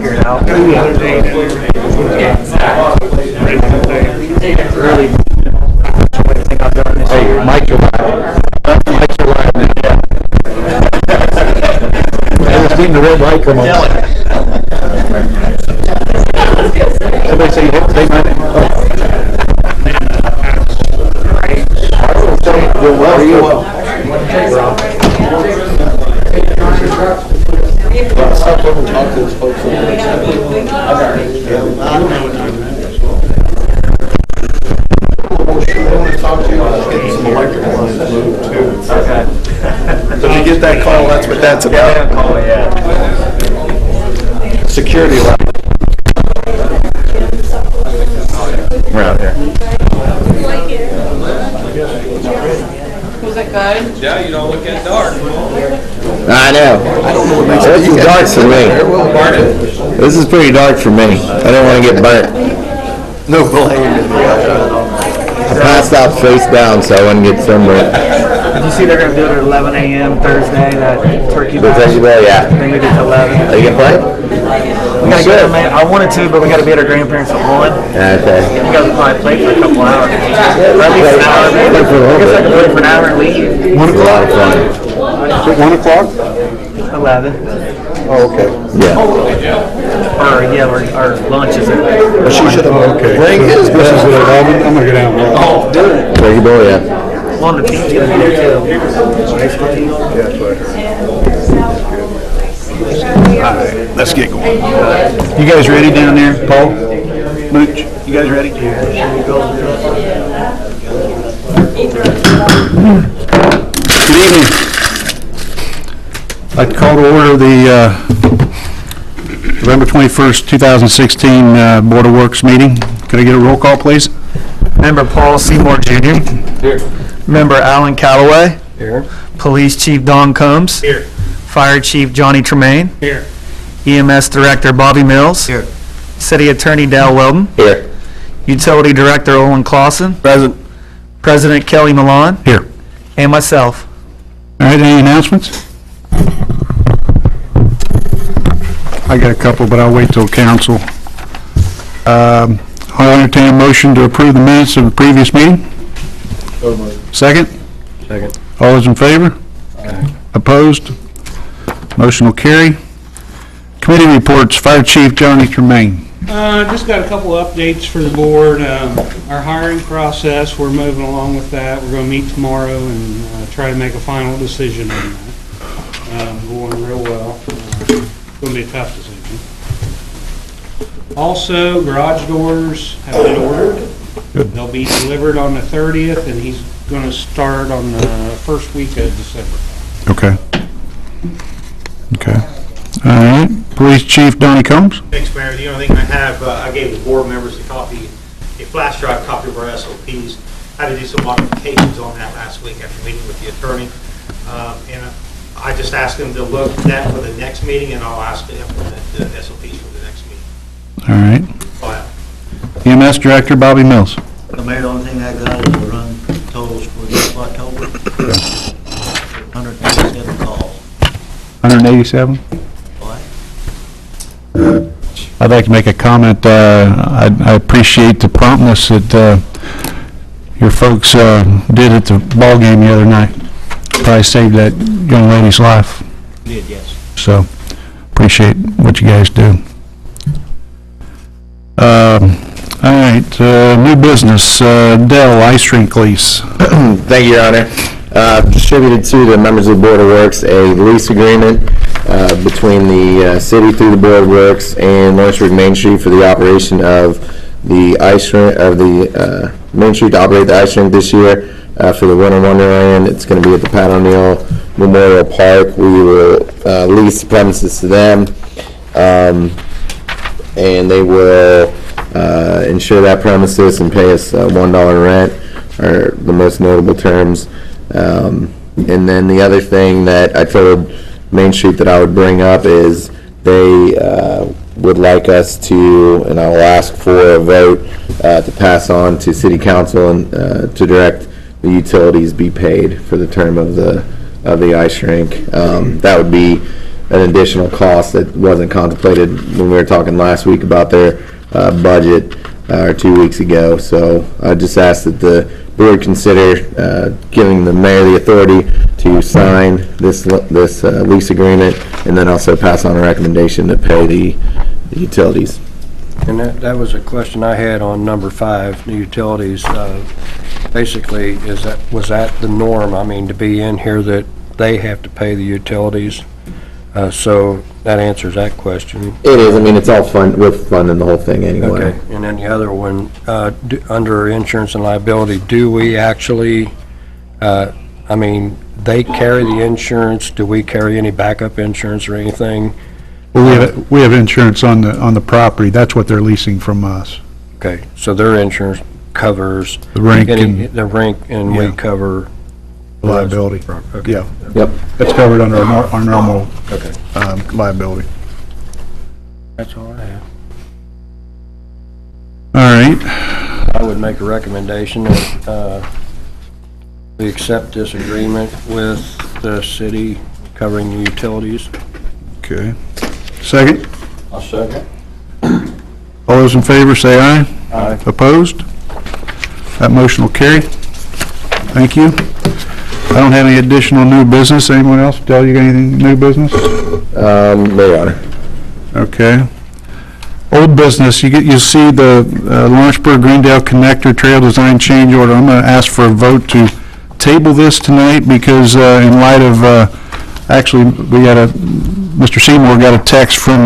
figure it out. Really, everything I've done this year. Mike, you're live. Mike, you're live. I was beating the red light, come on. Somebody say, say my name. Where are you? So if you get that call, that's what that's about. Security light. Around here. Was it good? Yeah, you don't look that dark. I know. I don't know what makes it. This is dark for me. This is pretty dark for me. I don't want to get burnt. No blame. I passed out face down so I wouldn't get sunburned. Did you see they're going to do it at 11 a.m. Thursday, that turkey The bash? turkey bell, yeah. They moved it to 11. Are you gonna play? We gotta get them. I wanted to, but we got to be at our grandparents at 1. Okay. You guys will probably play for a couple hours. Or at least an hour. Play for a little I guess I bit. could play for an hour and leave. 1 It's a lot of fun. At 1 o'clock? 11. Oh, okay. Yeah. Or, yeah, our lunch is at... Well, she should have, okay. Bring his bell. This is at 11, I'm gonna go down. Oh, do it. Turkey bell, yeah. One of the team's going to be there, too. High school team. Yeah, that's right. All right, let's get going. You guys ready down there, Paul? Mooch, you guys ready? Good evening. I'd like to call to order the November 21st, 2016 Board of Works meeting. Could I get a roll call, please? Member Paul Seymour Jr. Here. Member Alan Calloway. Here. Police Chief Don Combs. Here. Fire Chief Johnny Tremaine. Here. EMS Director Bobby Mills. Here. City Attorney Dal Weldon. Here. Utility Director Olin Clausen. Present. President Kelly Milan. Here. And myself. All right, any announcements? I got a couple, but I'll wait till council. I'll entertain a motion to approve the minutes of the previous meeting. Second? Second. All those in favor? Opposed? Motion will carry. Committee reports, Fire Chief Johnny Tremaine. Just got a couple updates for the board. Our hiring process, we're moving along with that. We're going to meet tomorrow and try to make a final decision on that. Going real well. Going to be a tough decision. Also, garage doors have been ordered. Good. They'll be delivered on the 30th, and he's going to start on the first week of December. Okay. Okay. All right. Police Chief Donnie Combs. Thanks, Mayor. The only thing I have, I gave the board members a flash drive copy of our SOPs. I had to do some modifications on that last week after meeting with the attorney. And I just asked them to look at that for the next meeting, and I'll ask to implement the SOPs for the next meeting. All right. File. EMS Director Bobby Mills. The mayor, the only thing I got is the run totals for this October. 187 calls. 187. What? I'd like to make a comment. I appreciate the promptness that your folks did at the ball game the other night. Probably saved that young lady's life. You did, yes. So, appreciate what you guys do. All right, new business, Dell Ice Rink lease. Thank you, Your Honor. Distributed to the members of the Board of Works a lease agreement between the city through the Board of Works and Lawrenceburg Main Street for the operation of the ice rink, of the Main Street to operate the ice rink this year for the Winter Wonderland. It's going to be at the Pat O'Neill Memorial Park. We will lease the premises to them, and they will insure that premises and pay us $1 rent, are the most notable terms. And then the other thing that I told Main Street that I would bring up is they would like us to, and I will ask for a vote to pass on to City Council and to direct the utilities be paid for the term of the ice rink. That would be an additional cost that wasn't contemplated when we were talking last week about their budget, or 2 weeks ago. So I just ask that the board consider giving the mayor the authority to sign this lease agreement, and then also pass on a recommendation to pay the utilities. And that was a question I had on number 5, the utilities. Basically, was that the norm? I mean, to be in here that they have to pay the utilities? So that answers that question. It is, I mean, it's all we're funding the whole thing anyway. Okay, and then the other one, under insurance and liability, do we actually, I mean, they carry the insurance, do we carry any backup insurance or anything? Well, we have insurance on the property. That's what they're leasing from us. Okay, so their insurance covers The rink and the rink, and we Yeah. cover liability. Okay. Yeah, Yep. that's covered under our normal Okay, liability. that's all I have. All right, I would make a recommendation that we accept this agreement with the city covering the utilities. okay. Second? I'll second. All those in favor say aye. Aye. Opposed? That motion will carry. Thank you. I don't have any additional new business. Anyone else? Dale, you got anything new business? No, Your Honor. Okay. Old business, you see the Lawrenceburg Greendale Connector Trail Design Change Order. I'm going to ask for a vote to table this tonight because in light of, actually, Mr. Seymour got a text from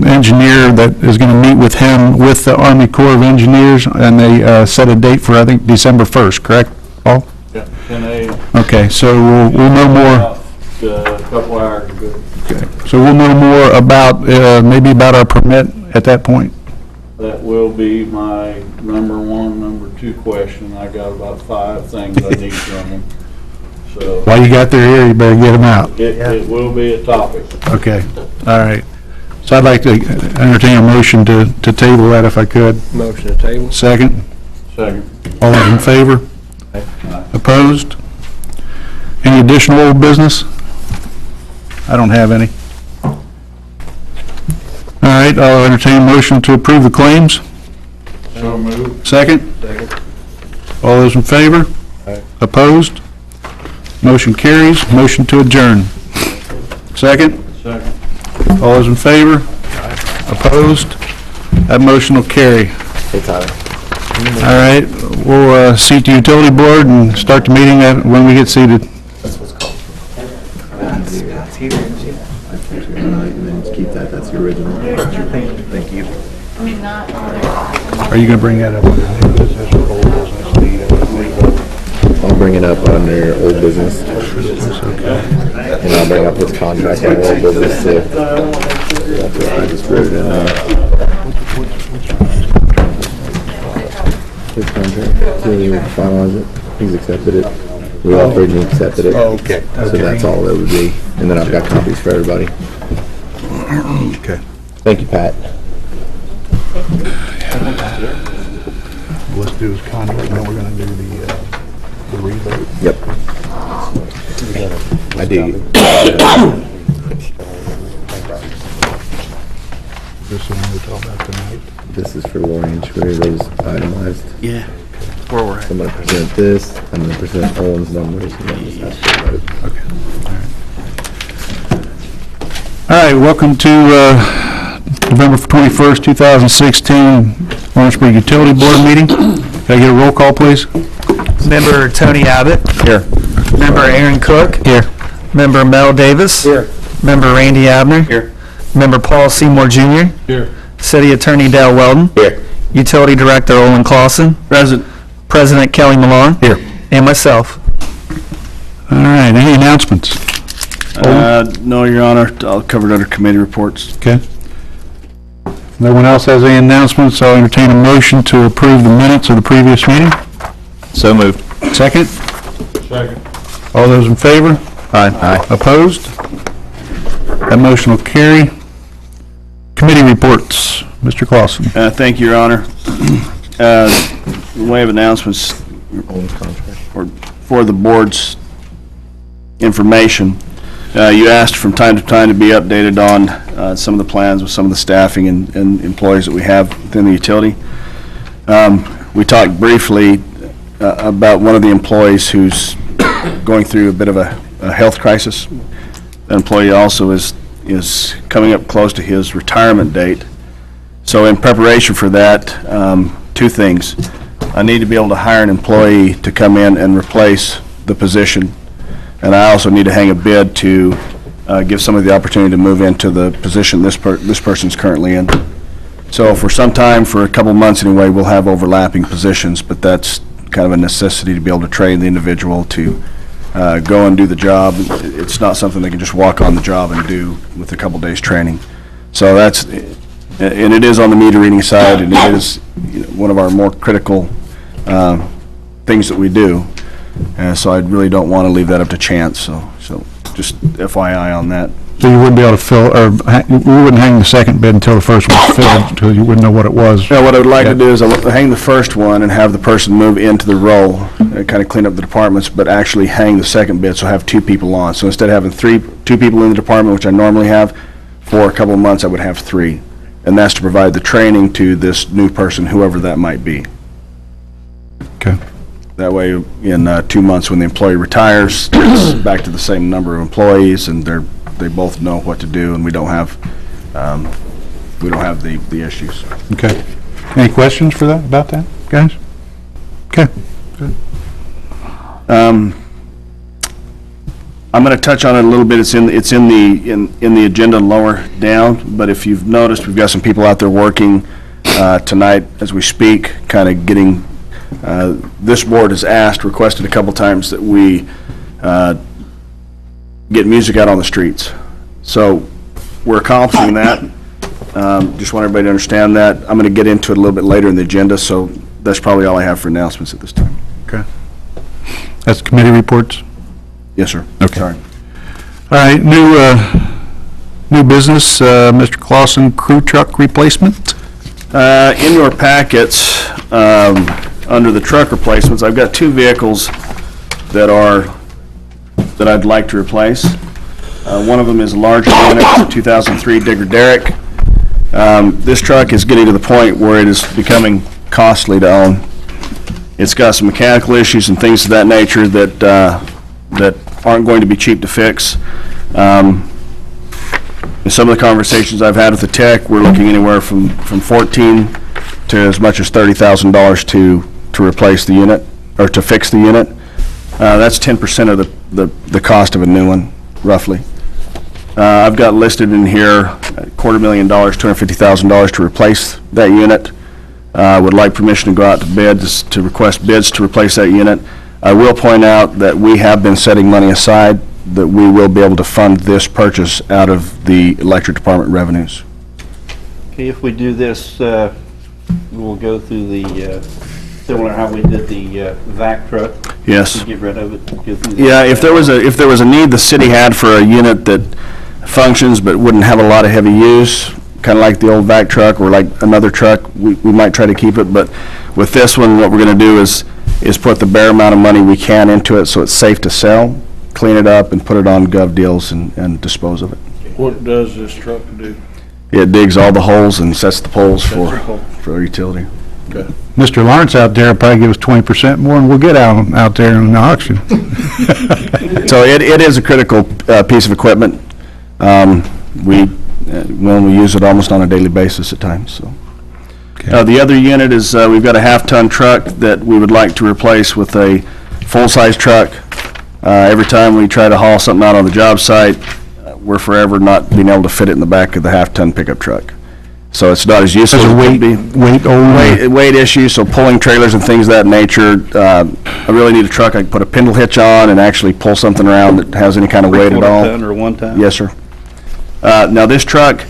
engineer that is going to meet with him with the Army Corps of Engineers, and they set a date for, I think, December 1st, correct, Paul? Yeah, 10 a.m. Okay, so we'll know more. A couple hours ago. Okay, so we'll know more about, maybe about our permit at that point. That will be my number 1, number 2 question. I got about 5 things I need from them. So While you got their ear, you better get them out. it will be a topic. Okay, all right. So I'd like to entertain a motion to table that if I could. Motion to table. Second? Second. All those in favor? Opposed? Any additional old business? I don't have any. All right, I'll entertain a motion to approve the claims. So moved. Second? Second. All those in favor? Aye. Opposed? Motion carries. Motion to adjourn. Second? Second. All those in favor? Opposed? That motion will carry. Hey, Tyler. All right, we'll seat the utility board and start the meeting when we get seated. That's what's called. Keep that, that's the original. Thank you. I mean, not. Are you going to bring that up under new business or old business? I'll bring it up under old business. And I'll bring up this contract on old business too. That's what I just wrote it in there. His contract, so he finalized it, he's accepted it. We offered and he accepted it. Okay. So that's all it would be. And then I've got copies for everybody. Okay. Thank you, Pat. Let's do his contract, and then we're going to do the rebate. Yep. I do. This is the one we talked about tonight. This is for Lawrenceburg, those itemized. Yeah. Where we're at. I'm gonna present this, I'm gonna present Owen's numbers, and then just ask for a vote. Okay. All right, welcome to November 21st, 2016 Lawrenceburg Utility Board meeting. Can I get a roll call, please? Member Tony Abbott. Here. Member Aaron Cook. Here. Member Mel Davis. Here. Member Randy Abner. Here. Member Paul Seymour Jr. Here. City Attorney Dale Weldon. Here. Utility Director Olin Clausen. Present. President Kelly Malone. Here. And myself. All right, any announcements? No, Your Honor, I'll cover it under committee reports. Okay. No one else has any announcements, so I'll entertain a motion to approve the minutes of the previous meeting. So moved. Second? Second. All those in favor? Aye. Opposed? That motion will carry. Committee reports. Mr. Clausen. Thank you, Your Honor. The way of announcements Owen's contract. for the board's information, You asked from time to time to be updated on some of the plans with some of the staffing and employees that we have within the utility. We talked briefly about one of the employees who's going through a bit of a health crisis. The employee also is coming up close to his retirement date. So in preparation for that, two things. I need to be able to hire an employee to come in and replace the position, and I also need to hang a bid to give somebody the opportunity to move into the position this person's currently in. So for some time, for a couple months anyway, we'll have overlapping positions, but that's kind of a necessity to be able to train the individual to go and do the job. It's not something they can just walk on the job and do with a couple days training. So that's, and it is on the meter reading side, and it is one of our more critical things that we do. So I really don't want to leave that up to chance, so just FYI on that. So you wouldn't be able to fill, or we wouldn't hang the second bid until the first one's filled, until you wouldn't know what it was. Yeah, what I would like to do is hang the first one and have the person move into the role, and kind of clean up the departments, but actually hang the second bid, so have two people on. So instead of having two people in the department, which I normally have, for a couple of months I would have three. And that's to provide the training to this new person, whoever that might be. Okay. That way, in 2 months, when the employee retires, it's back to the same number of employees, and they both know what to do, and we don't have the issues. Okay. Any questions for that, about that, guys? Okay. Good. I'm going to touch on it a little bit. It's in the agenda lower down, but if you've noticed, we've got some people out there working tonight as we speak, kind of getting. This board has requested a couple times that we get music out on the streets. So we're accomplishing that. Just want everybody to understand that. I'm going to get into it a little bit later in the agenda, so that's probably all I have for announcements at this time. Okay. That's committee reports? Yes, sir. Okay. Sorry. All right, new business, Mr. Clausen, crew truck replacement? In your packets, under the truck replacements, I've got two vehicles that I'd like to replace. One of them is a larger unit, it's a 2003 Digger Derrick. This truck is getting to the point where it is becoming costly to own. It's got some mechanical issues and things of that nature that aren't going to be cheap to fix. In some of the conversations I've had with the tech, we're looking anywhere from $14,000 to as much as $30,000 to replace the unit, or to fix the unit. That's 10% of the cost of a new one, roughly. I've got listed in here $250,000, $250,000 to replace that unit. Would like permission to go out to bids, to request bids to replace that unit. I will point out that we have been setting money aside, that we will be able to fund this purchase out of the electric department revenues. Okay, if we do this, we'll go through the, similar how we did the vac truck. Yes. To get rid of it. Go through the- Yeah, if there was a need the city had for a unit that functions but wouldn't have a lot of heavy use, kind of like the old vac truck or like another truck, we might try to keep it. But with this one, what we're going to do is put the bare amount of money we can into it so it's safe to sell, clean it up, and put it on gov deals and dispose of it. What does this truck do? It digs all the holes and sets the poles for our utility. Okay. Mr. Lawrence out there will probably give us 20% more than we'll get out there in the auction. So it is a critical piece of equipment. We use it almost on a daily basis at times, so. Okay. The other unit is, we've got a half-ton truck that we would like to replace with a full-size truck. Every time we try to haul something out on the job site, we're forever not being able to fit it in the back of the half-ton pickup truck. So it's not as useful as it could be. Weight issue, so pulling trailers and things of that nature. I really need a truck I can put a spindle hitch on and actually pull something around that has any kind of weight at all. 3/4 ton or 1 ton? Yes, sir. Now this truck,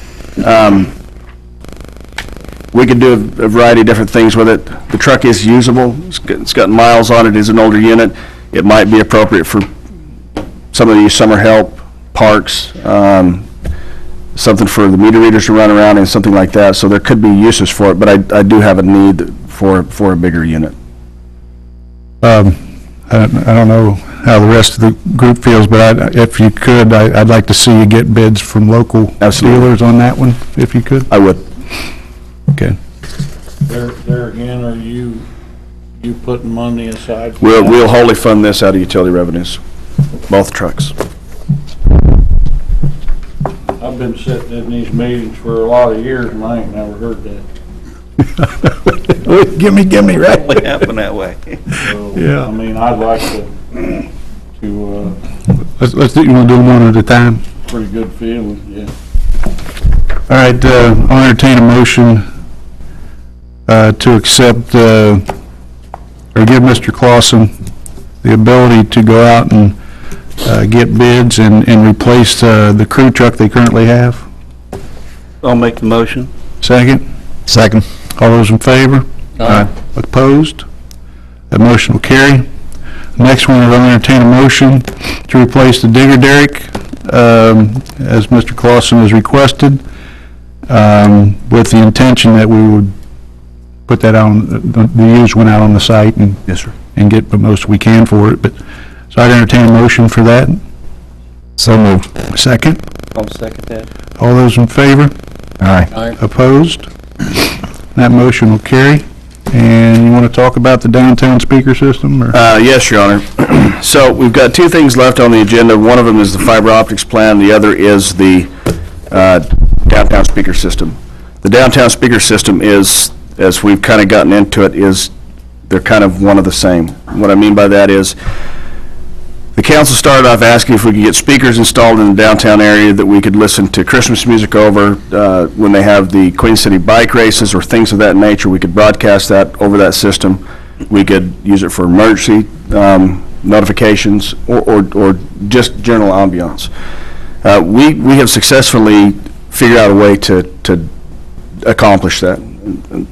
we could do a variety of different things with it. The truck is usable. It's got miles on it. It's an older unit. It might be appropriate for some of these summer help, parks, something for the meter readers to run around and something like that. So there could be uses for it, but I do have a need for a bigger unit. I don't know how the rest of the group feels, but if you could, I'd like to see you get bids from local Absolutely. dealers on that one, if you could. I would. Okay. There again, are you putting money aside? for We'll, that? we'll wholly fund this out of utility revenues, both trucks. I've been sitting in these meetings for a lot of years and I ain't never heard that. Gimme, right? Only happen that way. So, Yeah. I mean, I'd like to Let's do, you want to do them one at a time? pretty good feeling, yeah. All right, I'll entertain a motion to accept, or give Mr. Clausen the ability to go out and get bids and replace the crew truck they currently have. I'll make the motion. Second? Second. All those in favor? Aye. Opposed? That motion will carry. Next one, I'll entertain a motion to replace the digger derrick, as Mr. Clausen has requested, with the intention that we would put that on, the used one out on the site and Yes, sir. and get the most we can for it, but, so I'd entertain a motion for that. So moved. Second? I'll second that. All those in favor? Aye. Opposed? That motion will carry. And you want to talk about the downtown speaker system, or? Yes, Your Honor. So we've got two things left on the agenda. One of them is the fiber optics plan. The other is the downtown speaker system. The downtown speaker system is, as we've kind of gotten into it, is they're kind of one of the same. What I mean by that is the council started off asking if we could get speakers installed in the downtown area that we could listen to Christmas music over when they have the Queen City bike races or things of that nature. We could broadcast that over that system. We could use it for emergency notifications or just general ambiance. We have successfully figured out a way to accomplish that.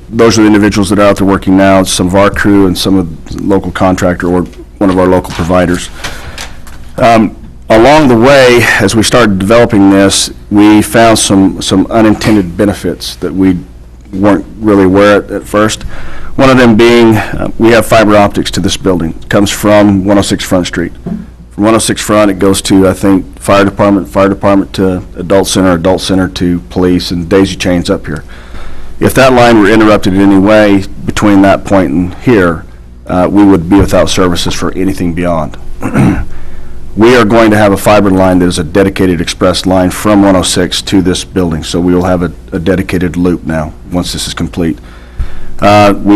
Those are the individuals that are out there working now, some of our crew and some of the local contractor or one of our local providers. Along the way, as we started developing this, we found some unintended benefits that we weren't really aware of at first. One of them being, we have fiber optics to this building. It comes from 106 Front Street. From 106 Front, it goes to, I think, fire department to adult center to police, and daisy chains up here. If that line were interrupted in any way between that point and here, we would be without services for anything beyond. We are going to have a fiber line that is a dedicated express line from 106 to this building, so we will have a dedicated loop now, once this is complete. We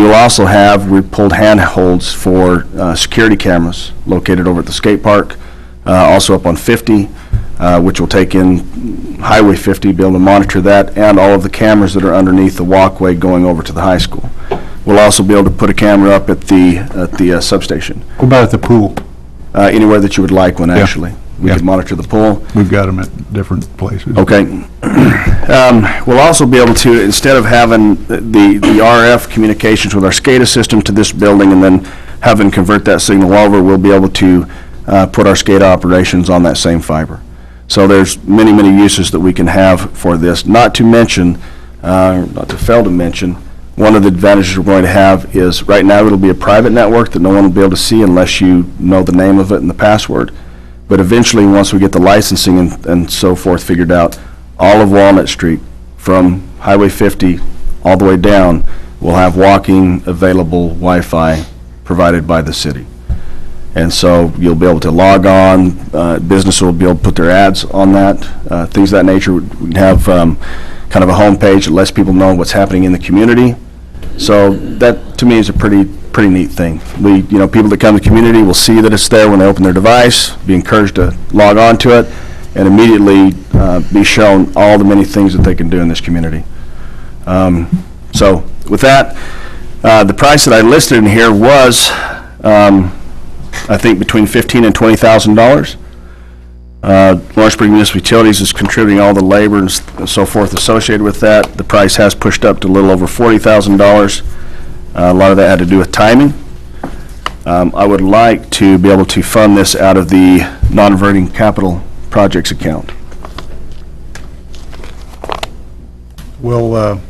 will also have, we pulled handholds for security cameras located over at the skate park, also up on 50, which will take in Highway 50, be able to monitor that, and all of the cameras that are underneath the walkway going over to the high school. We'll also be able to put a camera up at the substation. What about at the pool? Anywhere that you would like one, actually. We Yeah. could monitor the pool. We've got them at different places. Okay. We'll also be able to, instead of having the RF communications with our SCADA system to this building and then having convert that signal over, we'll be able to put our SCADA operations on that same fiber. So there's many, many uses that we can have for this. Not to mention, not to fail to mention, one of the advantages we're going to have is, right now, it'll be a private network that no one will be able to see unless you know the name of it and the password. But eventually, once we get the licensing and so forth figured out, all of Walnut Street, from Highway 50 all the way down, will have walking available Wi-Fi provided by the city. And so you'll be able to log on, business will be able to put their ads on that, things of that nature. We have kind of a homepage that lets people know what's happening in the community. So that, to me, is a pretty neat thing. People that come to the community will see that it's there when they open their device, be encouraged to log on to it, and immediately be shown all the many things that they can do in this community. So with that, the price that I listed in here was, I think, between $15,000 and $20,000. Lawrenceburg Municipal Utilities is contributing all the labor and so forth associated with that. The price has pushed up to a little over $40,000. A lot of that had to do with timing. I would like to be able to fund this out of the non-reverting capital projects account. Will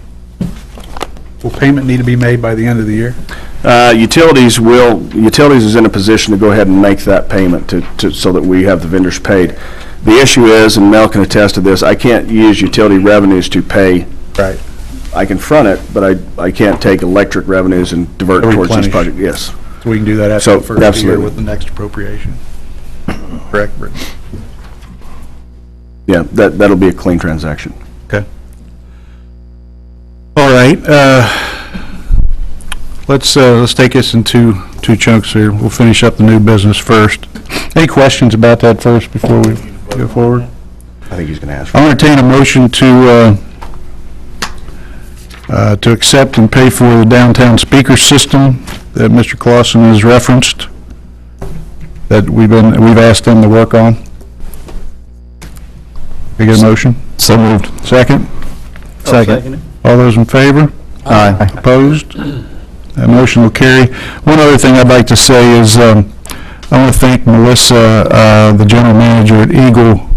payment need to be made by the end of the year? Utilities is in a position to go ahead and make that payment so that we have the vendors paid. The issue is, and Mel can attest to this, I can't use utility revenues to pay. Right. I can front it, but I can't take electric revenues and divert it towards this project. Yes. So we can do that after So, the first year absolutely. with the next appropriation. Correct, Britt? Yeah, that'll be a clean transaction. Okay. All right, let's take this in two chunks here. We'll finish up the new business first. Any questions about that first before we go forward? I think he's going to ask for I'll entertain a motion to accept and pay for the downtown speaker system that Mr. Clausen has referenced, that we've asked them to work on. We get a motion? So moved. Second? Second. All those in favor? Aye. Opposed? That motion will carry. One other thing I'd like to say is, I want to thank Melissa, the general manager at Eagle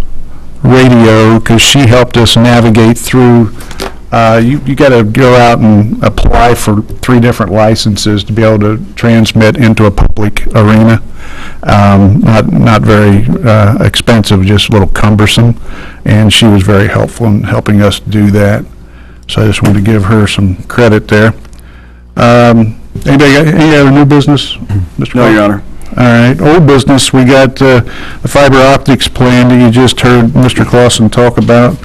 Radio, because she helped us navigate through. You got to go out and apply for 3 different licenses to be able to transmit into a public arena. Not very expensive, just a little cumbersome, and she was very helpful in helping us do that. So I just wanted to give her some credit there. Anybody got any other new business, Mr. No, Your Honor. All right, old business, we got the fiber optics plan that you just heard Mr. Clausen talk about.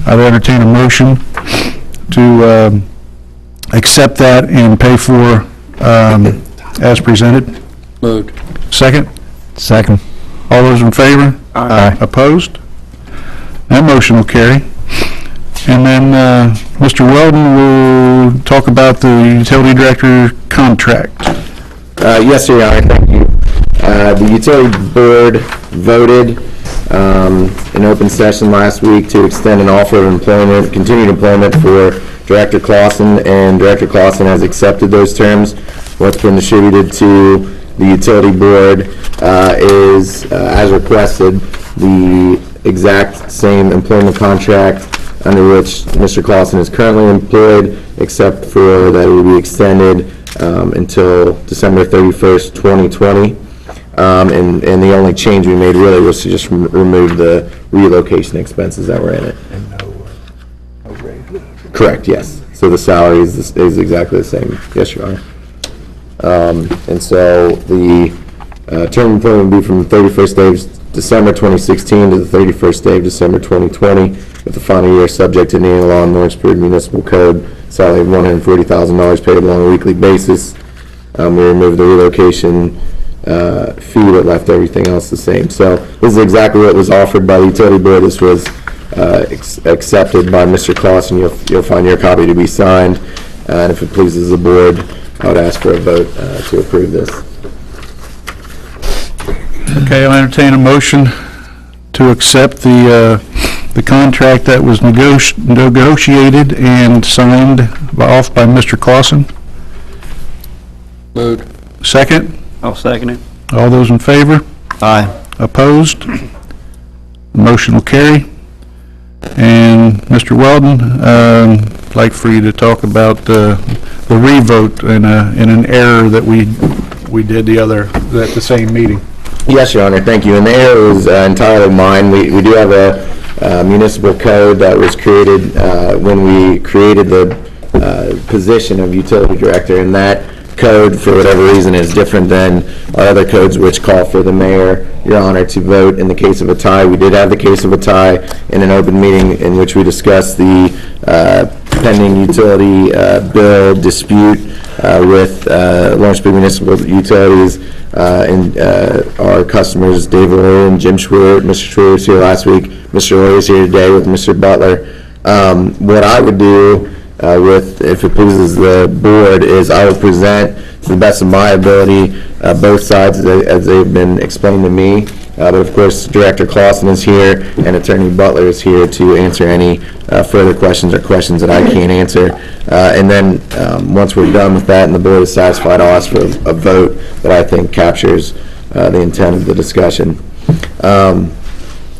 I'd entertain a motion to accept that and pay for as presented. Moved. Second? Second. All those in favor? Aye. Opposed? That motion will carry. And then Mr. Weldon will talk about the utility director contract. Yes, Your Honor, thank you. The utility board voted in open session last week to extend an offer of employment, continued employment for Director Clausen, and Director Clausen has accepted those terms. What's been distributed to the utility board is, as requested, the exact same employment contract under which Mr. Clausen is currently employed, except for that it will be extended until December 31st, 2020. And the only change we made really was to just remove the relocation expenses that were in it. And no raise. Correct, yes. So the salary is exactly the same. Yes, Your Honor. And so the term of employment will be from the 31st day of December 2016 to the 31st day of December 2020, with the final year subject to Indiana law and Lawrenceburg Municipal Code, salary of $140,000 payable on a weekly basis. We removed the relocation fee that left everything else the same. So this is exactly what was offered by the utility board. This was accepted by Mr. Clausen. You'll find your copy to be signed. And if it pleases the board, I would ask for a vote to approve this. Okay, I'll entertain a motion to accept the contract that was negotiated and signed off by Mr. Clausen. Moved. Second? I'll second it. All those in favor? Aye. Opposed? The motion will carry. And Mr. Weldon, I'd like for you to talk about the revote in an error that we did at the same meeting. Yes, Your Honor, thank you. And the error was entirely mine. We do have a municipal code that was created when we created the position of utility director, and that code, for whatever reason, is different than our other codes, which call for the mayor, Your Honor, to vote in the case of a tie. We did have the case of a tie in an open meeting in which we discussed the pending utility bill dispute with Lawrenceburg Municipal Utilities and our customers, Dave O'Leary and Jim Schwartz. Mr. Schwartz was here last week. Mr. O'Leary is here today with Mr. Butler. What I would do if it pleases the board, is I will present to the best of my ability both sides as they've been explained to me. But of course, Director Clausen is here and Attorney Butler is here to answer any further questions or questions that I can't answer. And then once we're done with that and the board is satisfied, I'll ask for a vote that I think captures the intent of the discussion.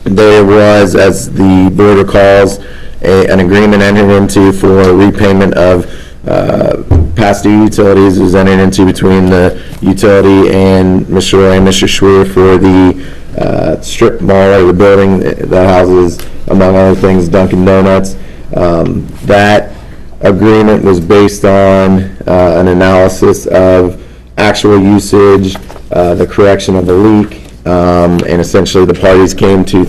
There was, as the board recalls, an agreement entered into for repayment of past due utilities was entered into between the utility and Mr. Roy and Mr. Schwer for the strip mall or the building that houses, among other things, Dunkin' Donuts. That agreement was based on an analysis of actual usage, the correction of the leak, and essentially the parties came to,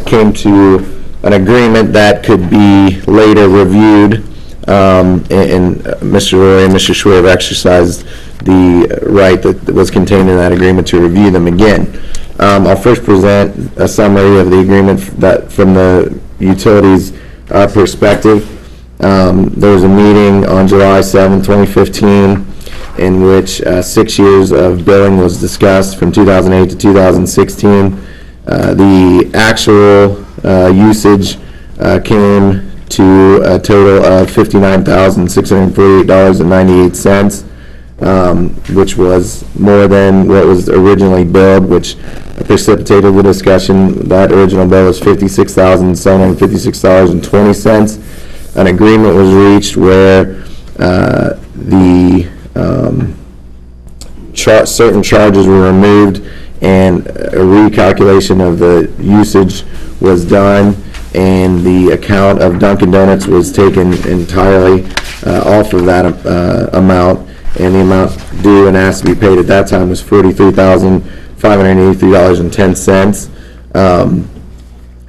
came to an agreement that could be later reviewed, and Mr. Roy and Mr. Schwer have exercised the right that was contained in that agreement to review them again. I'll first present a summary of the agreement that from the utilities perspective. There was a meeting on July 7, 2015, in which 6 years of billing was discussed from 2008 to 2016. The actual usage came to a total of $59,648.98, which was more than what was originally billed, which precipitated the discussion. That original bill was $56,756.20. An agreement was reached where certain charges were removed and a recalculation of the usage was done, and the account of Dunkin' Donuts was taken entirely off of that amount, and the amount due and asked to be paid at that time was $43,583.10.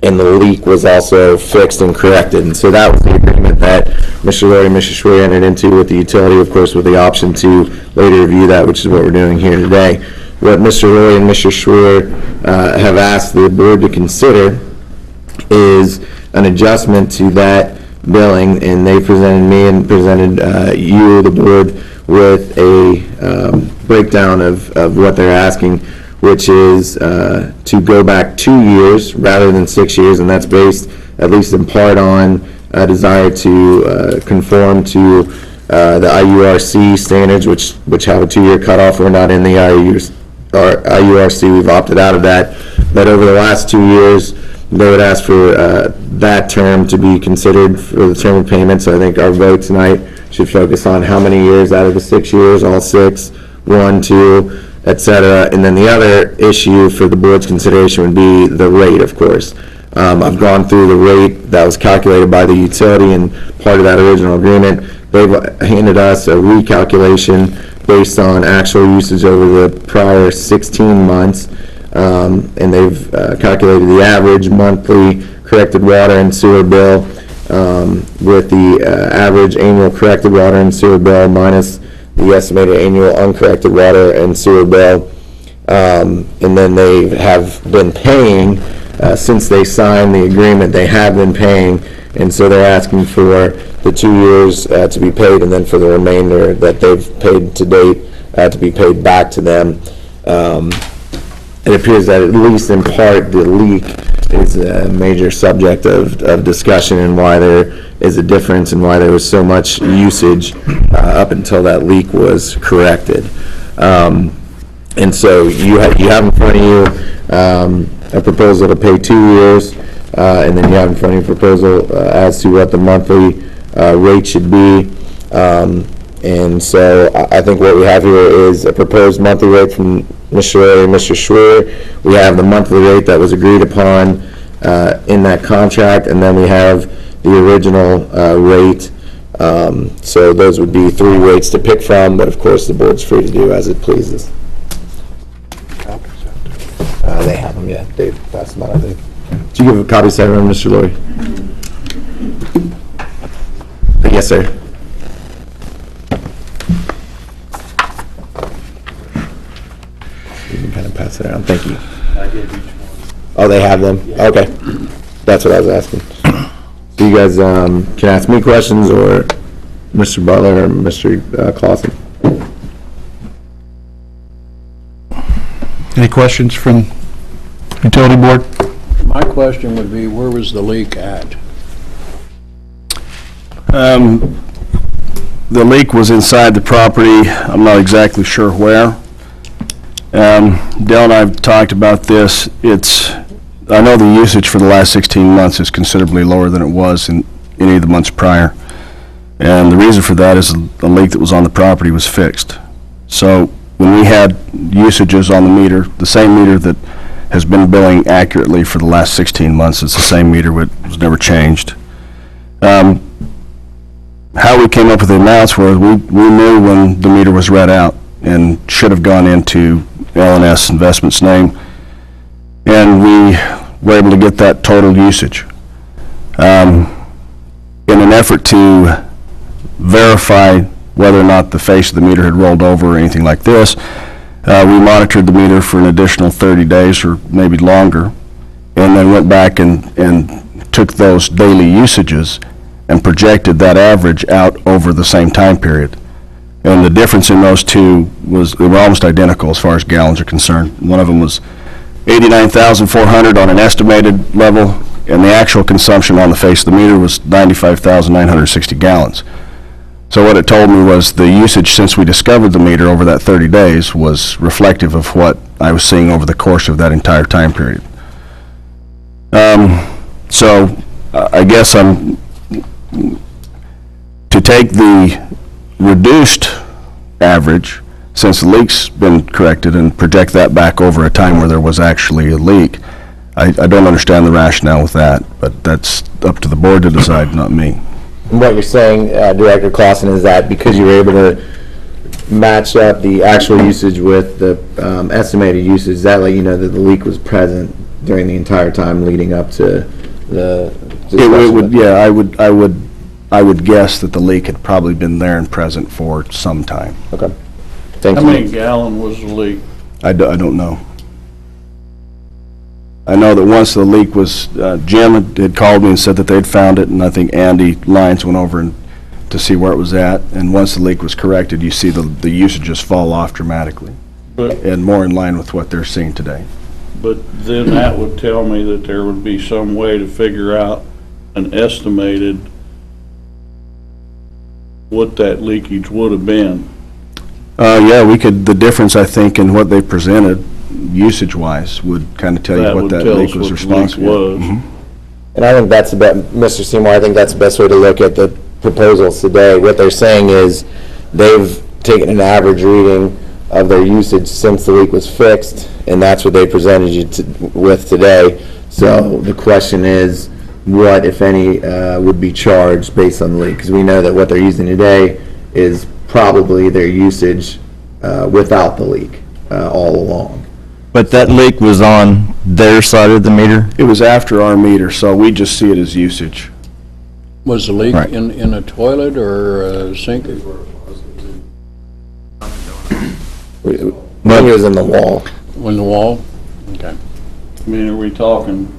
And the leak was also fixed and corrected. And so that was the agreement that Mr. Lloyd and Mr. Schwer entered into with the utility, of course, with the option to later review that, which is what we're doing here today. What Mr. Lloyd and Mr. Schwer have asked the board to consider is an adjustment to that billing, and they presented me and presented you, the board, with a breakdown of what they're asking, which is to go back 2 years rather than 6 years, and that's based at least in part on a desire to conform to the IURC standards, which have a 2-year cutoff. We're not in the IURC, we've opted out of that. But over the last 2 years, they would ask for that term to be considered for the term of payment. So I think our vote tonight should focus on how many years out of the 6 years, all 6, 1, 2, etc. And then the other issue for the board's consideration would be the rate, of course. I've gone through the rate that was calculated by the utility and part of that original agreement. They've handed us a recalculation based on actual usage over the prior 16 months, and they've calculated the average monthly corrected water and sewer bill with the average annual corrected water and sewer bill minus the estimated annual uncorrected water and sewer bill, and then they have been paying, since they signed the agreement, they have been paying, and so they're asking for the 2 years to be paid, and then for the remainder that they've paid to date to be paid back to them. It appears that at least in part the leak is a major subject of discussion, and why there is a difference and why there was so much usage up until that leak was corrected. And so you have in front of you a proposal to pay 2 years, and then you have in front of you a proposal as to what the monthly rate should be. And so I think what we have here is a proposed monthly rate from Mr. Ray and Mr. Schwer. We have the monthly rate that was agreed upon in that contract, and then we have the original rate. So those would be 3 rates to pick from, but of course the board's free to do as it pleases. They have them, yeah. Dave passed them out, I think. Did you give a copy to everyone, Mr. Laurie? Yes, sir. You can kind of pass it around. Thank you. I gave each one. Oh, they have them? Yeah. Okay. That's what I was asking. So you guys can ask me questions, or Mr. Butler or Mr. Clausen. Any questions from utility board? My question would be, where was the leak at? The leak was inside the property. I'm not exactly sure where. Dale and I have talked about this. I know the usage for the last 16 months is considerably lower than it was in any of the months prior. And the reason for that is the leak that was on the property was fixed. So when we had usages on the meter, the same meter that has been billing accurately for the last 16 months, it's the same meter, it was never changed. How we came up with the amounts was we knew when the meter was read out and should have gone into L&S Investments' name, and we were able to get that total usage. In an effort to verify whether or not the face of the meter had rolled over or anything like this, we monitored the meter for an additional 30 days or maybe longer, and then went back and took those daily usages and projected that average out over the same time period. And the difference in those two was, they were almost identical as far as gallons are concerned. One of them was 89,400 on an estimated level, and the actual consumption on the face of the meter was 95,960 gallons. So what it told me was the usage since we discovered the meter over that 30 days was reflective of what I was seeing over the course of that entire time period. So I guess to take the reduced average, since the leak's been corrected, and project that back over a time where there was actually a leak, I don't understand the rationale with that, but that's up to the board to decide, not me. And what you're saying, Director Clausen, is that because you were able to match up the actual usage with the estimated usage, that let you know that the leak was present during the entire time leading up to the... It would, yeah, I would guess that the leak had probably been there and present for some time. Okay. Thank How you. many gallon was the leak? I don't know. I know that once the leak was, Jim had called me and said that they'd found it, and I think Andy Lyons went over to see where it was at, and once the leak was corrected, you see the usages fall off dramatically, But, and more in line with what they're seeing today. but then that would tell me that there would be some way to figure out an estimated what that leakage would have been. Yeah, we could, the difference, I think, in what they presented, usage-wise, would kind of tell you That what would that tell leak us was what the leak responsible for. was. Mhm. And I think that's the best, Mr. Seymour, I think that's the best way to look at the proposals today. What they're saying is they've taken an average reading of their usage since the leak was fixed, and that's what they presented you with today. So the question is, what, if any, would be charged based on the leak? Because we know that what they're using today is probably their usage without the leak all along. But that leak was on their side of the meter? It was after our meter, so we just see it as usage. Was the leak Right. in a toilet or a sink? Money was in the wall. On the wall? Okay. I mean, are we talking,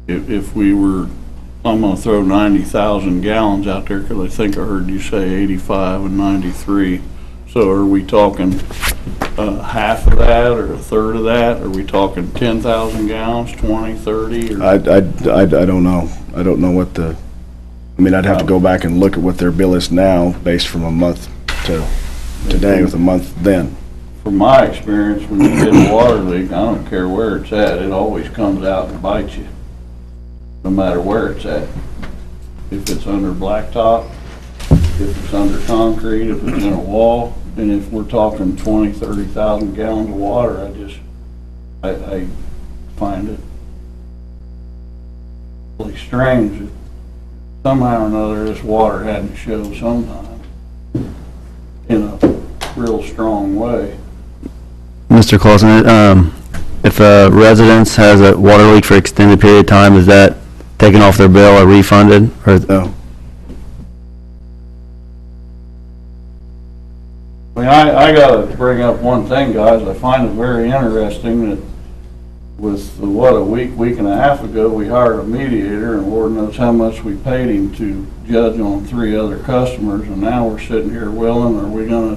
if we were, I'm gonna throw 90,000 gallons out there, because I think I heard you say 85 and 93. So are we talking half of that, or a third of that? Are we talking 10,000 gallons, 20, 30? Or I don't know. I don't know what the, I mean, I'd have to go back and look at what their bill is now, based from a month to today with a month then. From my experience, when you get a water leak, I don't care where it's at, it always comes out and bites you, no matter where it's at. If it's under blacktop, if it's under concrete, if it's in a wall, and if we're talking 20, 30,000 gallons of water, I find it really strange that somehow or another this water had to show sometime in a real strong way. Mr. Clausen, if a residence has a water leak for extended period of time, is that taken off their bill or refunded? Or No. I mean, I gotta bring up one thing, guys. I find it very interesting that with, what, a week and a half ago, we hired a mediator, and Lord knows how much we paid him to judge on 3 other customers, and now we're sitting here willing, are we gonna,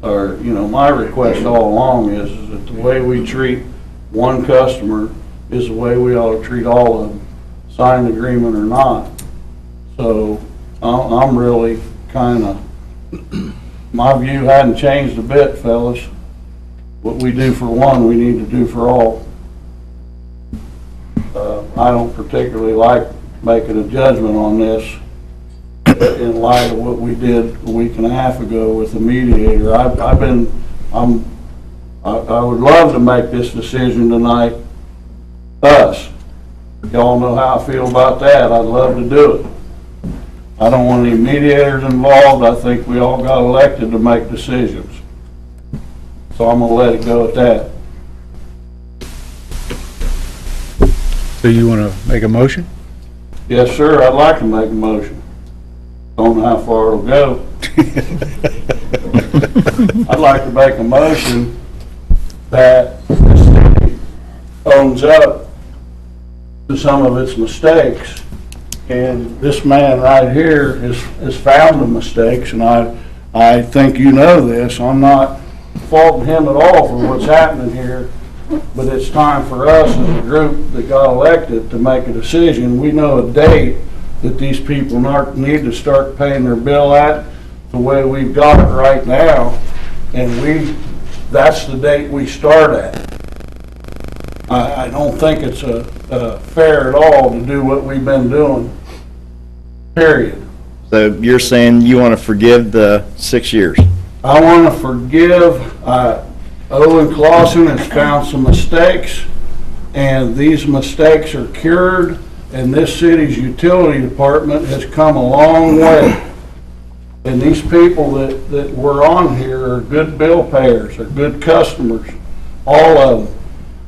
or, you know, my request all along is that the way we treat one customer is the way we ought to treat all of them, signed agreement or not. So, I'm really kinda, my view hadn't changed a bit, fellas. What we do for one, we need to do for all. I don't particularly like making a judgment on this in light of what we did a week and a half ago with the mediator. I would love to make this decision tonight, us. Y'all know how I feel about that. I'd love to do it. I don't want any mediators involved. I think we all got elected to make decisions. So I'm gonna let it go at that. So you want to make a motion? Yes, sir, I'd like to make a motion. Don't know how far it'll go. I'd like to make a motion that the city owns up to some of its mistakes. And this man right here has found the mistakes, and I think you know this. I'm not faulting him at all for what's happening here, but it's time for us as a group that got elected to make a decision. We know a date that these people need to start paying their bill at the way we've got it right now, and that's the date we start at. I don't think it's fair at all to do what we've been doing, period. So you're saying you want to forgive the 6 years? I want to forgive, Owen Clausen has found some mistakes, and these mistakes are cured, and this city's utility department has come a long way. And these people that were on here are good bill payers, are good customers, all of them.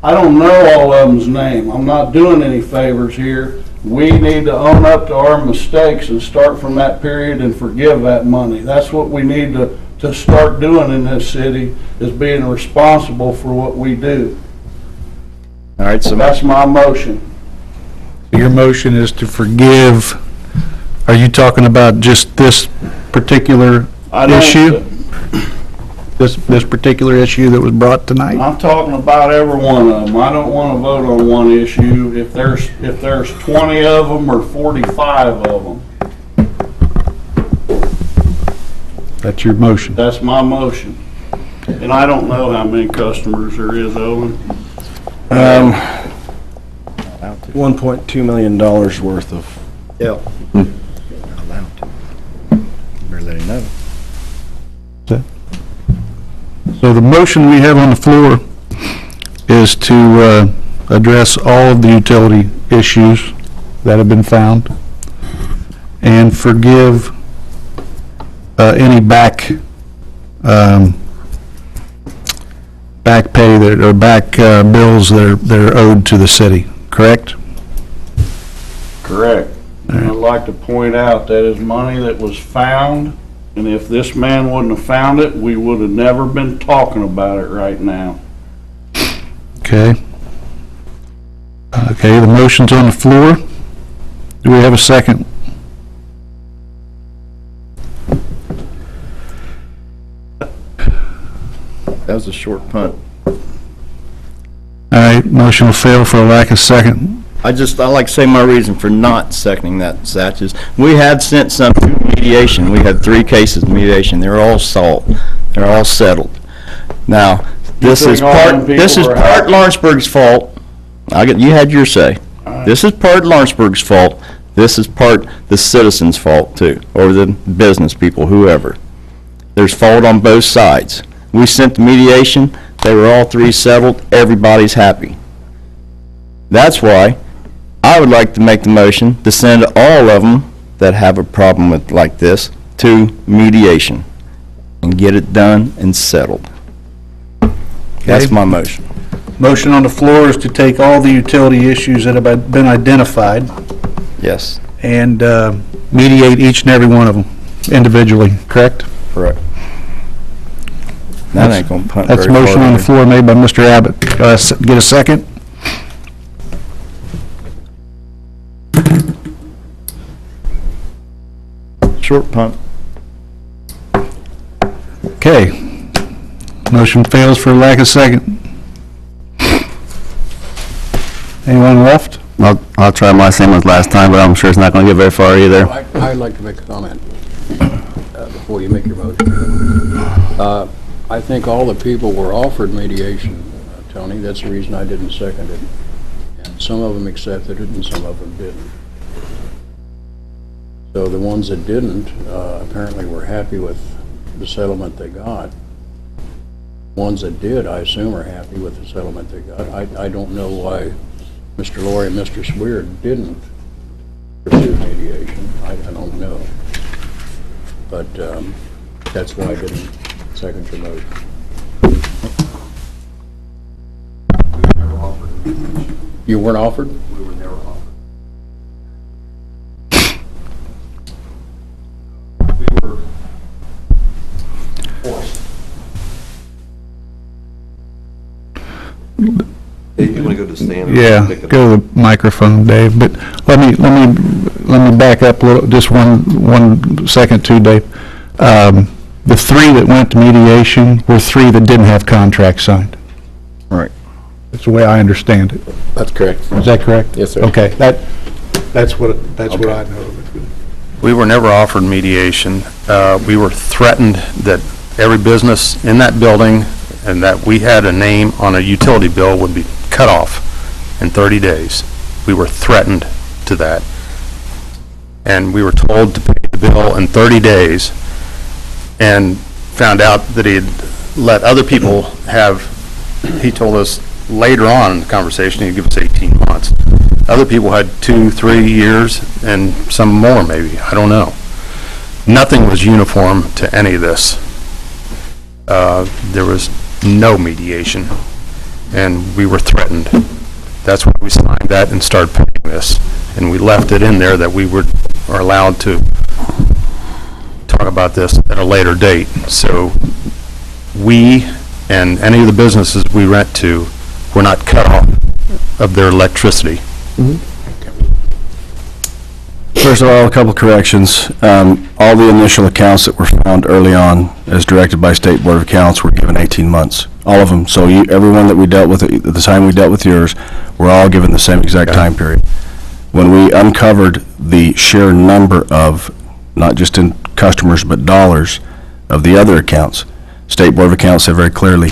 I don't know all of them's name. I'm not doing any favors here. We need to own up to our mistakes and start from that period and forgive that money. That's what we need to start doing in this city, is being responsible for what we do. All right, so That's my motion. Your motion is to forgive. Are you talking about just this particular issue? This particular issue that was brought tonight? I'm talking about every one of them. I don't want to vote on one issue. If there's 20 of them or 45 of them. That's your motion. That's my motion. And I don't know how many customers there is, Owen. $1.2 million worth of. Yeah. Better let him know. So the motion we have on the floor is to address all of the utility issues that have been found and forgive any back pay that, or back bills that are owed to the city, correct? Correct. And I'd like to point out that is money that was found, and if this man wouldn't have found it, we would have never been talking about it right now. Okay. Okay, the motion's on the floor. Do we have a second? That was a short punt. All right, motion will fail for a lack of second. I like to say my reason for not seconding that, Satch, is we had sent some to mediation. We had 3 cases of mediation. They're all solved. They're all settled. Now, this is part Lawrenceburg's fault. You had your say. This is part Lawrenceburg's fault. This is part the citizens' fault too, or the business people, whoever. There's fault on both sides. We sent the mediation. They were all 3 settled. Everybody's happy. That's why I would like to make the motion to send all of them that have a problem with like this to mediation and get it done and settled. That's my motion. Motion on the floor is to take all the utility issues that have been identified Yes. and mediate each and every one of them individually, correct? Correct. That ain't gonna punt That's a very motion far, on the is it? floor made by Mr. Abbott. Get a second? Short punt. Okay. Motion fails for lack of second. Anyone left? I'll try my same as last time, but I'm sure it's not going to get very far either. I'd like to make a comment before you make your motion. I think all the people were offered mediation, Tony. That's the reason I didn't second it. And some of them accepted it and some of them didn't. So the ones that didn't, apparently were happy with the settlement they got. Ones that did, I assume, are happy with the settlement they got. I don't know why Mr. Laurie and Mr. Swear didn't pursue mediation. I don't know. But that's why I didn't second your motion. We were never offered mediation. You weren't offered? We were never offered. We were forced. Hey, you want to go to stand? Yeah, go to the microphone, Dave, but let me back up a little, just one second too, Dave. The three that went to mediation were three that didn't have contracts signed. Right. That's the way I understand it. That's correct. Is that correct? Yes, sir. Okay, that's what I know of it. We were never offered mediation. We were threatened that every business in that building and that we had a name on a utility bill would be cut off in 30 days. We were threatened to that. And we were told to pay the bill in 30 days and found out that he had let other people have, he told us later on in the conversation, he'd give us 18 months. Other people had 2-3 years and some more maybe, I don't know. Nothing was uniform to any of this. There was no mediation, and we were threatened. That's why we signed that and started paying this, and we left it in there that we are allowed to talk about this at a later date. So we and any of the businesses we rent to were not cut off of their electricity. First of all, a couple corrections. All the initial accounts that were found early on, as directed by State Board of Accounts, were given 18 months. All of them. So everyone that we dealt with, at the time we dealt with yours, were all given the same exact time period. When we uncovered the sheer number of, not just in customers, but dollars, of the other accounts, State Board of Accounts said very clearly,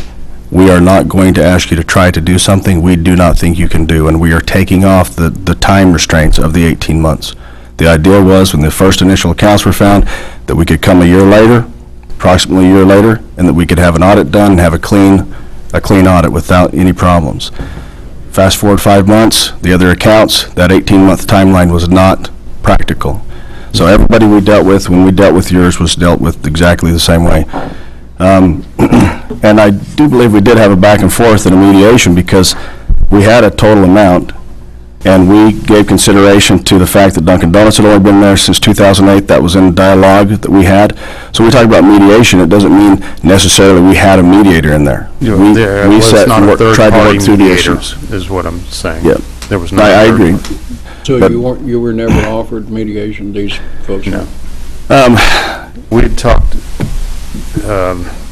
we are not going to ask you to try to do something we do not think you can do, and we are taking off the time restraints of the 18 months. The idea was, when the first initial accounts were found, that we could come a year later, approximately a year later, and that we could have an audit done and have a clean audit without any problems. Fast forward 5 months, the other accounts, that 18-month timeline was not practical. So everybody we dealt with, when we dealt with yours, was dealt with exactly the same way. And I do believe we did have a back and forth in a mediation, because we had a total amount, and we gave consideration to the fact that Dunkin' Donuts had only been there since 2008. That was in the dialogue that we had. So we talk about mediation, it doesn't mean necessarily we had a mediator in there. There was not a third-party mediator, is what I'm saying. Yep. There was not. I agree. So you were never offered mediation, these folks? No. We had talked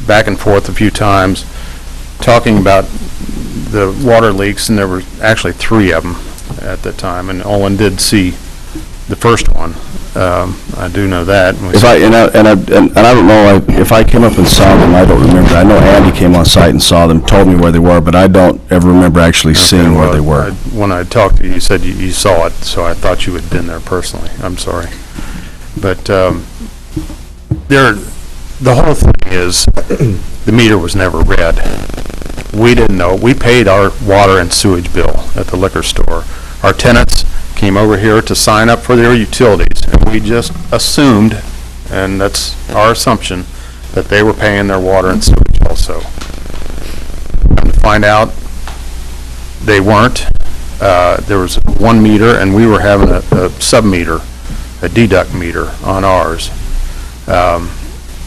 back and forth a few times, talking about the water leaks, and there were actually 3 of them at the time, and Olin did see the first one. I do know that. If I don't know if I came up and saw them. I don't remember. I know Andy came on site and saw them, told me where they were, but I don't ever remember actually seeing where they were. When I talked to you, you said you saw it, so I thought you had been there personally. I'm sorry, but the whole thing is the meter was never read. We didn't know. We paid our water and sewage bill at the liquor store. Our tenants came over here to sign up for their utilities, and we just assumed, and that's our assumption, that they were paying their water and sewage also. Come to find out, they weren't. There was 1 meter, and we were having a sub-meter, a deduct meter on ours.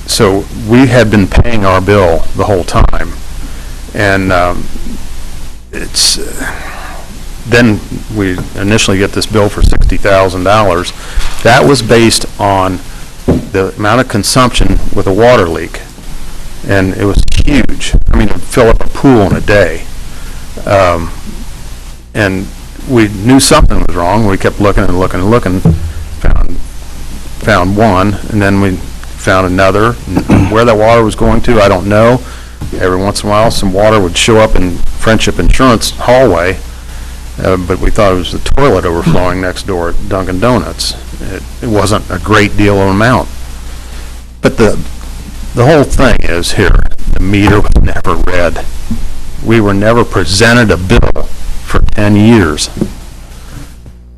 So we had been paying our bill the whole time. And then we initially get this bill for $60,000. That was based on the amount of consumption with a water leak. And it was huge. I mean, it would fill up a pool in a day. And we knew something was wrong. We kept looking and looking and looking. Found one, and then we found another. Where that water was going to, I don't know. Every once in a while, some water would show up in Friendship Insurance hallway, but we thought it was the toilet overflowing next door at Dunkin' Donuts. It wasn't a great deal of amount. But the whole thing is here, the meter was never read. We were never presented a bill for 10 years.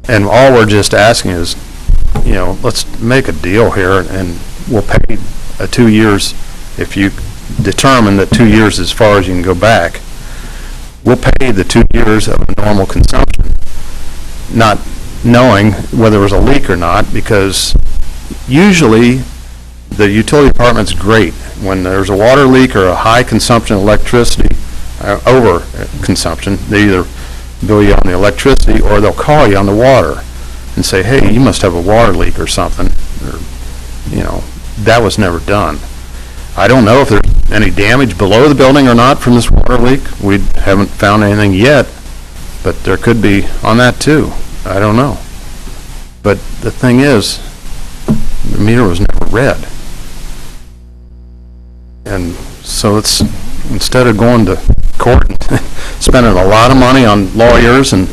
And all we're just asking is, you know, let's make a deal here and we'll pay 2 years. If you determine that 2 years is as far as you can go back, we'll pay the 2 years of a normal consumption, not knowing whether there was a leak or not, because usually the utility department's great. When there's a water leak or a high consumption of electricity, over consumption, they either bill you on the electricity or they'll call you on the water and say, hey, you must have a water leak or something. Or, you know, that was never done. I don't know if there's any damage below the building or not from this water leak. We haven't found anything yet, but there could be on that too. I don't know. But the thing is, the meter was never read. And so it's, instead of going to court and spending a lot of money on lawyers and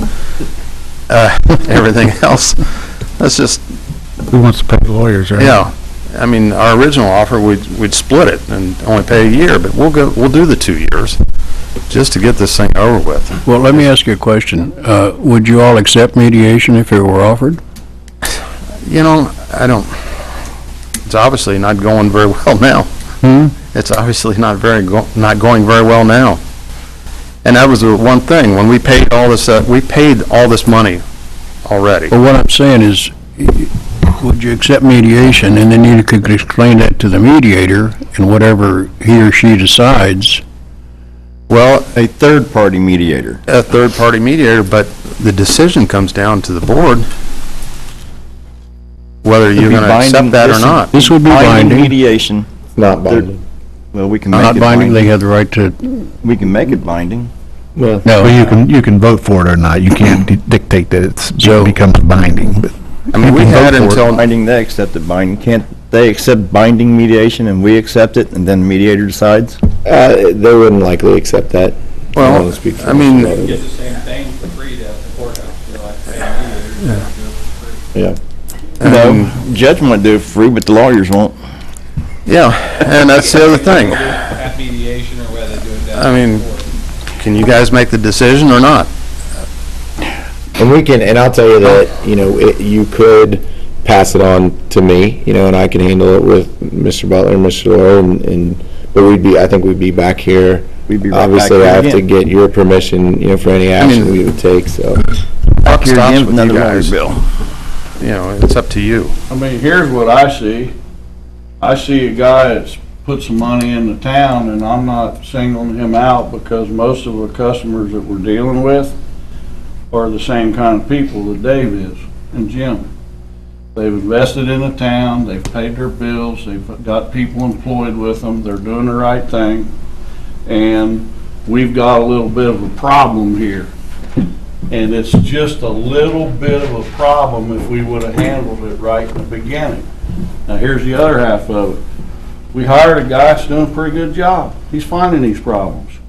everything else, let's just... Who wants to pay the lawyers, right? Yeah. I mean, our original offer, we'd split it and only pay a year, but we'll do the 2 years just to get this thing over with. Well, let me ask you a question. Would you all accept mediation if it were offered? You know, I don't, it's obviously not going very well now. It's obviously not going very well now. And that was the one thing, when we paid all this money already. Well, what I'm saying is, would you accept mediation, and then you could explain that to the mediator, and whatever he or she decides? Well, A third-party mediator. a third-party mediator, but the decision comes down to the board, whether you're going to accept that or not. This would be binding. Mediation. Not binding. Well, we can make Not it binding, they binding. have the right to, We can make it binding. Well, Well, you can vote for it or not. You can't dictate that it becomes binding, but I mean, we had until, Binding, they accept it binding. Can't they accept binding mediation and we accept it and then the mediator decides? they wouldn't likely accept that. I don't well, wanna speak for I mean, Mr. Butler. Get the same thing for free down at the courthouse, you know, like Yeah. No, judge might do it for free, but the lawyers won't. yeah, and that's the other thing. at mediation or whether they do it down I mean, at the court. can you guys make the decision or not? And we can, and I'll tell you that, you know, you could pass it on to me, you know, and I can handle it with Mr. Butler and Mr. Lawyer, but I think we'd be back here. We'd be right back Obviously, here I have to again. get your permission, you know, for any action we would take, so. Buck Here stops again with with you another lawyer guys. bill. You know, it's up to you. I mean, here's what I see. I see a guy that's put some money in the town, and I'm not singling him out because most of the customers that we're dealing with are the same kind of people that Dave is and Jim. They've invested in the town, they've paid their bills, they've got people employed with them, they're doing the right thing, and we've got a little bit of a problem here. And it's just a little bit of a problem if we would have handled it right in the beginning. Now, here's the other half of it. We hired a guy that's doing a pretty good job. He's finding these problems.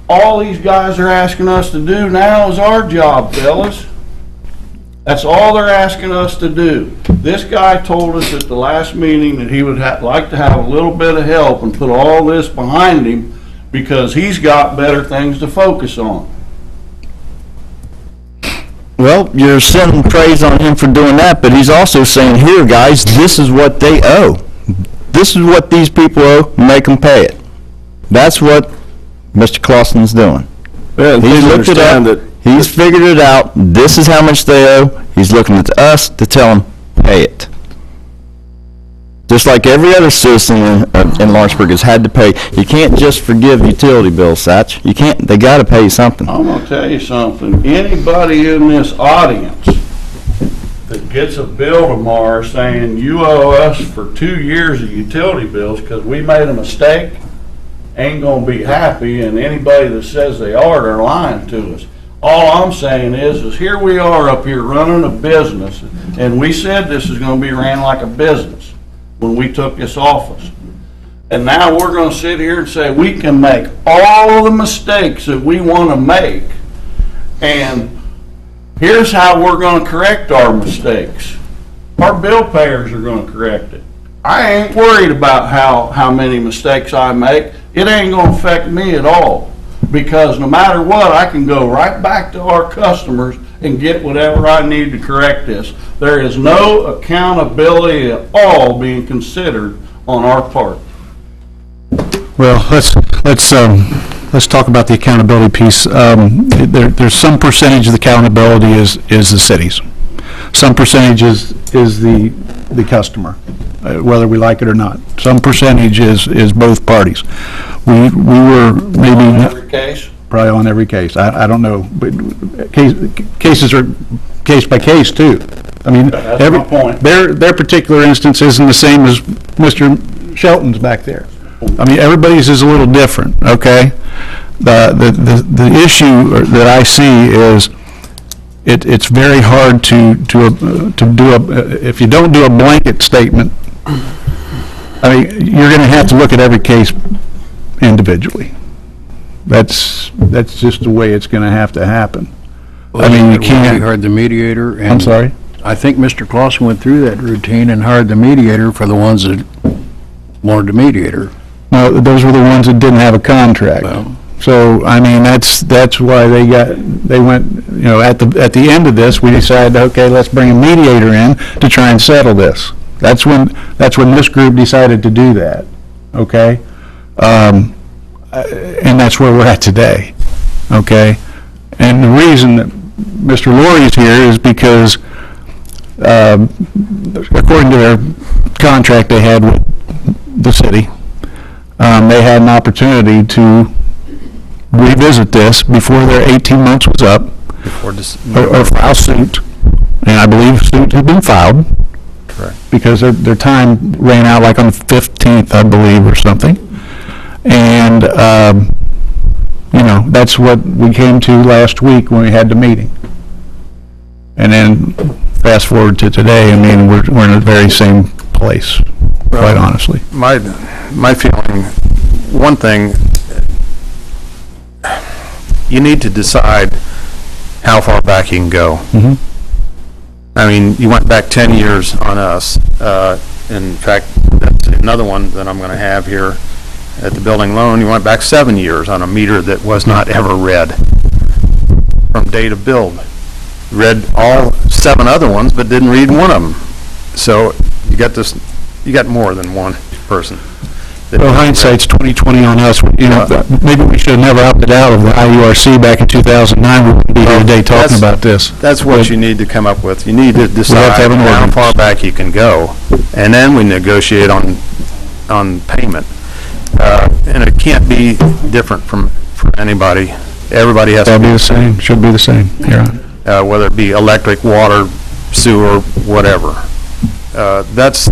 All these guys are asking us to do now is our job, fellas. That's all they're asking us to do. This guy told us at the last meeting that he would like to have a little bit of help and put all this behind him because he's got better things to focus on. Well, you're sending praise on him for doing that, but he's also saying, here, guys, this is what they owe. This is what these people owe, make them pay it. That's what Mr. Clausen's doing. He's looked it up, he's figured it out, this is how much they owe, he's looking at us to tell them, pay it. Just like every other citizen in Lawrenceburg has had to pay. You can't just forgive utility bills, Satch. You can't, they gotta pay you something. I'm gonna tell you something, anybody in this audience that gets a bill tomorrow saying you owe us for 2 years of utility bills because we made a mistake, ain't gonna be happy, and anybody that says they are, they're lying to us. All I'm saying is here we are up here running a business, and we said this is gonna be ran like a business when we took this office. And now we're gonna sit here and say we can make all the mistakes that we wanna make, and Here's how we're gonna correct our mistakes. Our bill payers are gonna correct it. I ain't worried about how many mistakes I make. It ain't gonna affect me at all. Because no matter what, I can go right back to our customers and get whatever I need to correct this. There is no accountability at all being considered on our part. Well, let's talk about the accountability piece. There's some percentage of the accountability is the cities. Some percentage is the customer, whether we like it or not. Some percentage is both parties. We were maybe Every case? probably on every case. I don't know, but cases are case by case too. I mean, That's every, my point. their particular instance isn't the same as Mr. Shelton's back there. I mean, everybody's is a little different, okay? The issue that I see is it's very hard to do if you don't do a blanket statement, I mean, you're gonna have to look at every case individually. That's just the way it's gonna have to happen. I mean, you can't. We hired the mediator, and... I'm sorry? I think Mr. Clausen went through that routine and hired the mediator for the ones that wanted the mediator. No, those were the ones that didn't have a contract. Well, So, I mean, that's why they went, you know, at the end of this, we decided, okay, let's bring a mediator in to try and settle this. That's when this group decided to do that, okay? And that's where we're at today, okay? And the reason that Mr. Laurie's here is because, according to their contract they had with the city, they had an opportunity to revisit this before their 18 months was up, or file suit, and I believe a suit had been filed. Correct. Because their time ran out like on the 15th, I believe, or something. And, you know, that's what we came to last week when we had the meeting. And then fast forward to today, I mean, we're in the very same place, quite honestly. My feeling, one thing, you need to decide how far back you can go. Mhm. I mean, you went back 10 years on us. In fact, that's another one that I'm going to have here at the building loan. You went back 7 years on a meter that was not ever read from date of build. Read all 7 other ones, but didn't read one of them. So you got more than one person. Well, hindsight's 20/20 on us. You know, maybe we should have never opted out of the IURC back in 2009. We wouldn't be here today talking about this. That's what you need to come up with. You need to decide have an how ordinance. far back you can go, and then we negotiate on payment. And it can't be different from anybody. Everybody has to That'd be be the same, should be the same, here on. whether it be electric, water, sewer, whatever. That's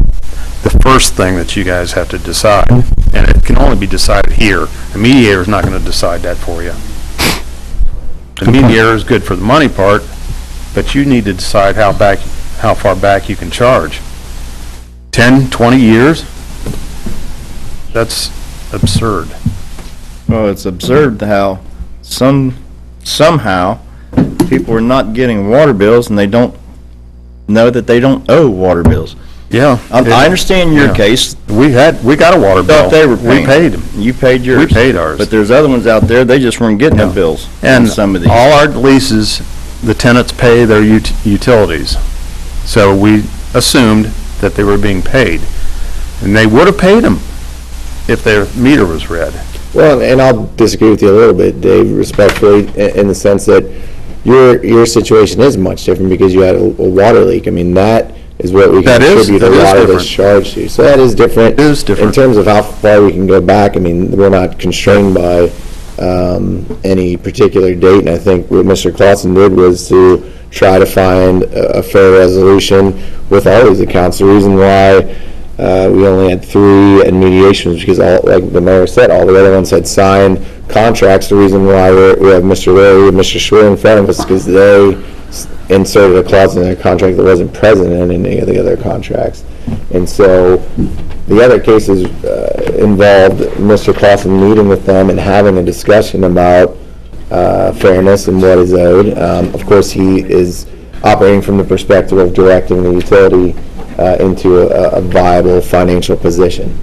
the first thing that you guys have to decide, and it can only be decided here. The mediator is not going to decide that for you. The mediator is good for the money part, but you need to decide how far back you can charge. 10, 20 years? That's absurd. Well, it's absurd how somehow people are not getting water bills and they don't know that they don't owe water bills. Yeah. I understand your Yeah. case. We got a water bill. Thought they were We paying. paid them. You paid yours. We paid ours. But there's other ones out there, they just weren't getting the bills on And some of these. all our leases, the tenants pay their utilities. So we assumed that they were being paid. And they would have paid them if their meter was read. Well, and I'll disagree with you a little bit, Dave, respectfully, in the sense that your situation is much different because you had a water leak. I mean, that is what we can attribute a lot of this charge to. So that is different. It is different. In terms of how far we can go back, I mean, we're not constrained by any particular date, and I think what Mr. Clausen did was to try to find a fair resolution with all these accounts. The reason why we only had 3 in mediation was because, like the mayor said, all the other ones had signed contracts. The reason why we have Mr. Larry and Mr. Schwer in front of us is because they inserted a clause in their contract that wasn't present in any of the other contracts. And so the other cases involved Mr. Clausen meeting with them and having a discussion about fairness and what is owed. Of course, he is operating from the perspective of directing the utility into a viable financial position.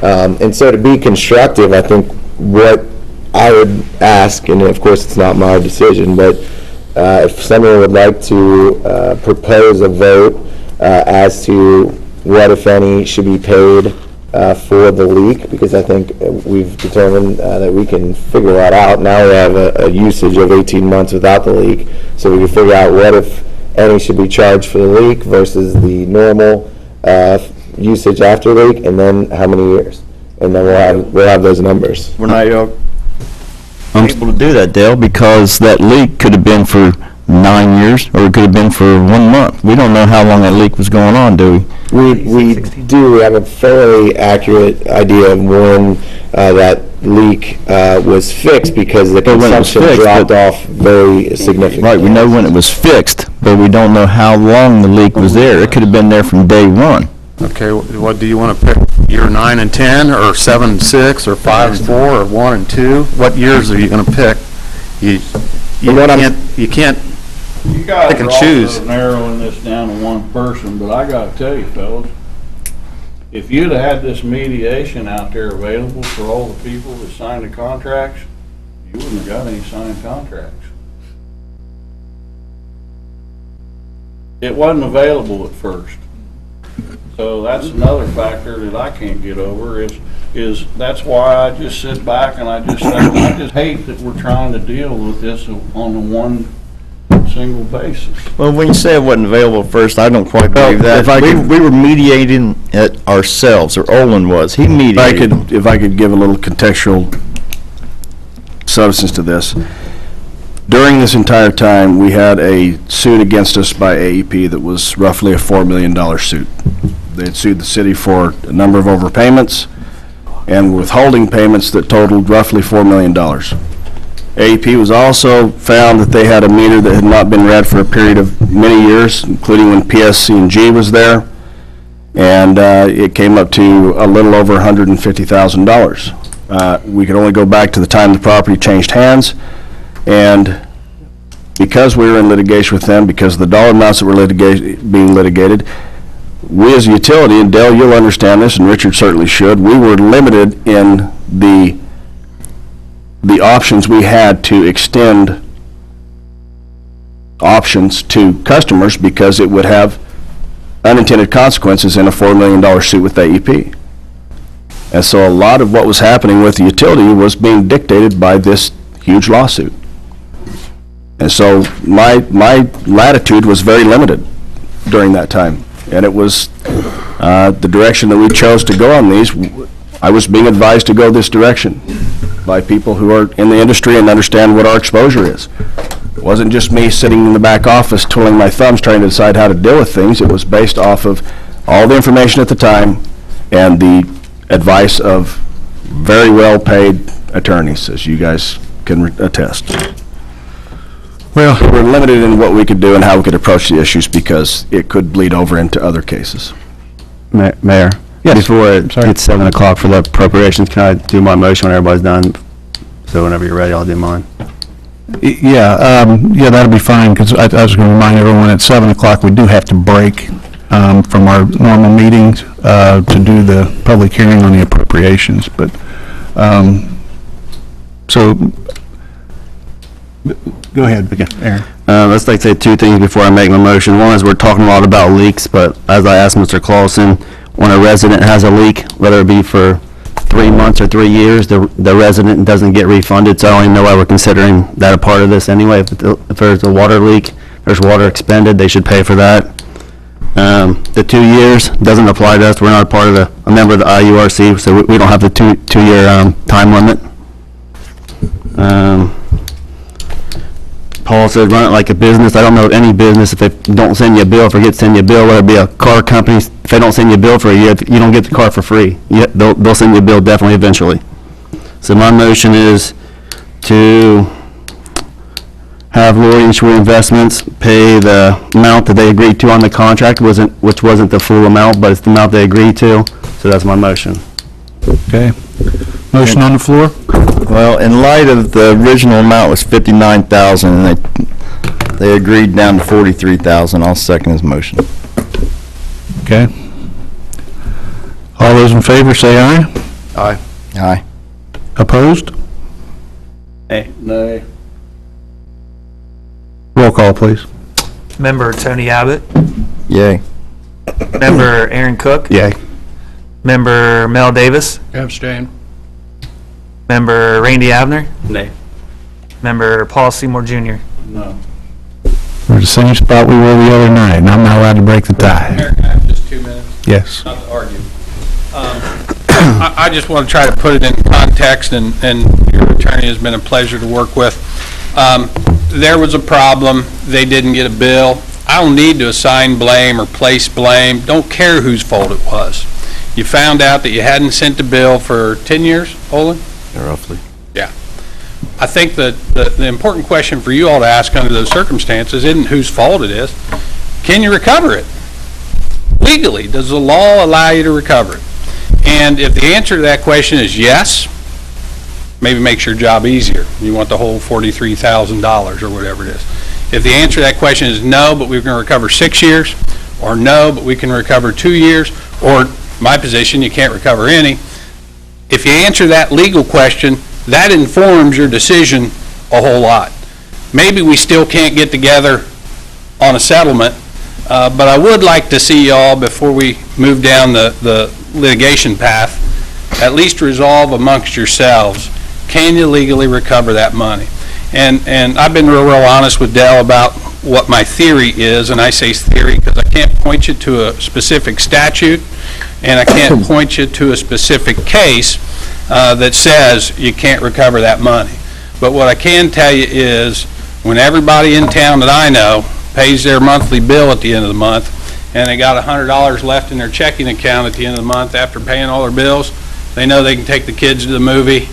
And so to be constructive, I think what I would ask, and of course it's not my decision, but if someone would like to propose a vote as to what, if any, should be paid for the leak, because I think we've determined that we can figure that out. Now we have a usage of 18 months without the leak, so we can figure out what, if any, should be charged for the leak versus the normal usage after leak, and then how many years. And then we'll have those numbers. We're not able to do that, Dale, because that leak could have been for 9 years, or it could have been for 1 month. We don't know how long that leak was going on, do we? We do. We have a fairly accurate idea of when that leak was fixed, because the consumption dropped off very significantly. Right, we know when it was fixed, but we don't know how long the leak was there. It could have been there from day one. Okay, what do you want to pick? Year 9 and 10, or 7 and 6, or 5 and 4, or 1 and 2? What years are you going to pick? You can't You guys pick and are choose. also narrowing this down to one person, but I gotta tell you, fellas, if you'd have had this mediation out there available for all the people that signed the contracts, you wouldn't have got any signed contracts. It wasn't available at first. So that's another factor that I can't get over is that's why I just sit back and I just hate that we're trying to deal with this on a one single basis. Well, when you say it wasn't available at first, I don't quite believe that. We were mediating it ourselves, or Olin was. He mediated. If I could give a little contextual substance to this. During this entire time, we had a suit against us by AEP that was roughly a $4 million suit. They had sued the city for a number of overpayments and withholding payments that totaled roughly $4 million. AEP was also found that they had a meter that had not been read for a period of many years, including when PSC&G was there, and it came up to a little over $150,000. We could only go back to the time the property changed hands, and because we were in litigation with them, because of the dollar amounts that were being litigated, we as a utility, and Dale, you'll understand this, and Richard certainly should, we were limited in the options we had to extend options to customers, because it would have unintended consequences in a $4 million suit with AEP. And so a lot of what was happening with the utility was being dictated by this huge lawsuit. And so my latitude was very limited during that time. And it was the direction that we chose to go on these. I was being advised to go this direction by people who are in the industry and understand what our exposure is. It wasn't just me sitting in the back office twiddling my thumbs trying to decide how to deal with things. It was based off of all the information at the time and the advice of very well-paid attorneys, as you guys can attest. Well, we're limited in what we could do and how we could approach the issues because it could bleed over into other cases. Mayor? Yes. Before it's 7 o'clock for the appropriations, can I do my motion when everybody's done? So whenever you're ready, I'll do mine. Yeah, that'll be fine, because I was going to remind everyone at 7 o'clock, we do have to break from our normal meetings to do the public hearing on the appropriations, but, so, go ahead, Aaron. Let's like say two things before I make my motion. One is we're talking a lot about leaks, but as I asked Mr. Clausen, when a resident has a leak, whether it be for 3 months or 3 years, the resident doesn't get refunded, so I don't even know why we're considering that a part of this anyway. If there's a water leak, there's water expended, they should pay for that. The 2 years doesn't apply to us. We're not a member of the IURC, so we don't have the two-year time limit. Paul said run it like a business. I don't know any business, if they don't send you a bill, forget to send you a bill, whether it be a car company, if they don't send you a bill for a year, you don't get the car for free. They'll send you a bill definitely eventually. So my motion is to have Lawrence Investments pay the amount that they agreed to on the contract, which wasn't the full amount, but it's the amount they agreed to. So that's my motion. Okay. Motion on the floor? Well, in light of the original amount was 59,000, and they agreed down to 43,000, I'll second his motion. Okay. All those in favor say aye. Aye. Aye. Opposed? Nay. Roll call, please. Member Tony Abbott, Yay. member Aaron Cook, Yay. member Mel Davis, Abstain. member Randy Abner, Nay. member Paul Seymour Jr. No. We're the same spot we were the other night, and I'm not allowed to break the tie. Mayor, can I have just 2 minutes? Yes. Not to argue. I just want to try to put it in context, and your attorney has been a pleasure to work with. There was a problem, they didn't get a bill. I don't need to assign blame or place blame, don't care whose fault it was. You found out that you hadn't sent the bill for 10 years, Olin? Roughly. Yeah. I think that the important question for you all to ask under those circumstances isn't whose fault it is. Can you recover it? Legally, does the law allow you to recover it? And if the answer to that question is yes, maybe makes your job easier. You want the whole $43,000 or whatever it is. If the answer to that question is no, but we can recover 6 years, or no, but we can recover 2 years, or my position, you can't recover any. If you answer that legal question, that informs your decision a whole lot. Maybe we still can't get together on a settlement, but I would like to see y'all, before we move down the litigation path, at least resolve amongst yourselves, can you legally recover that money? And I've been real honest with Dell about what my theory is, and I say theory because I can't point you to a specific statute, and I can't point you to a specific case that says you can't recover that money. But what I can tell you is, when everybody in town that I know pays their monthly bill at the end of the month, and they got $100 left in their checking account at the end of the month after paying all their bills, they know they can take the kids to the movie,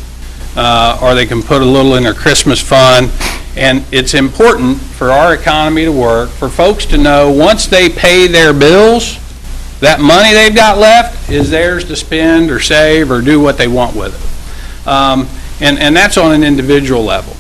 or they can put a little in their Christmas fund. And it's important for our economy to work, for folks to know once they pay their bills, that money they've got left is theirs to spend or save or do what they want with it. And that's on an individual level.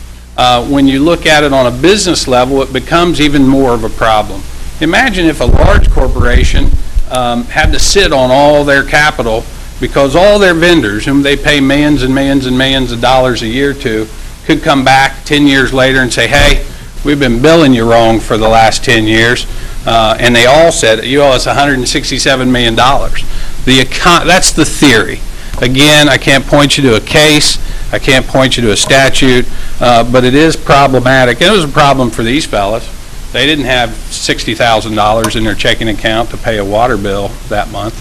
When you look at it on a business level, it becomes even more of a problem. Imagine if a large corporation had to sit on all their capital because all their vendors, whom they pay millions and millions and millions of dollars a year to, could come back 10 years later and say, hey, we've been billing you wrong for the last 10 years. And they all said, you owe us $167 million. That's the theory. Again, I can't point you to a case, I can't point you to a statute, but it is problematic. And it was a problem for these fellas. They didn't have $60,000 in their checking account to pay a water bill that month.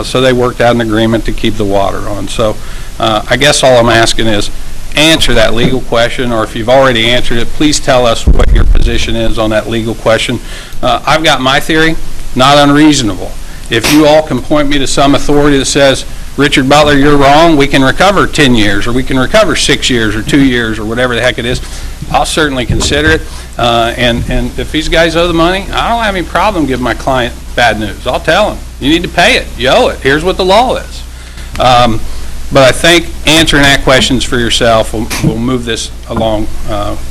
So they worked out an agreement to keep the water on. So I guess all I'm asking is answer that legal question, or if you've already answered it, please tell us what your position is on that legal question. I've got my theory, not unreasonable. If you all can point me to some authority that says, Richard Butler, you're wrong, we can recover 10 years, or we can recover 6 years, or 2 years, or whatever the heck it is, I'll certainly consider it. And if these guys owe the money, I don't have any problem giving my client bad news. I'll tell them, you need to pay it, you owe it, here's what the law is. But I think answering that questions for yourself will move this along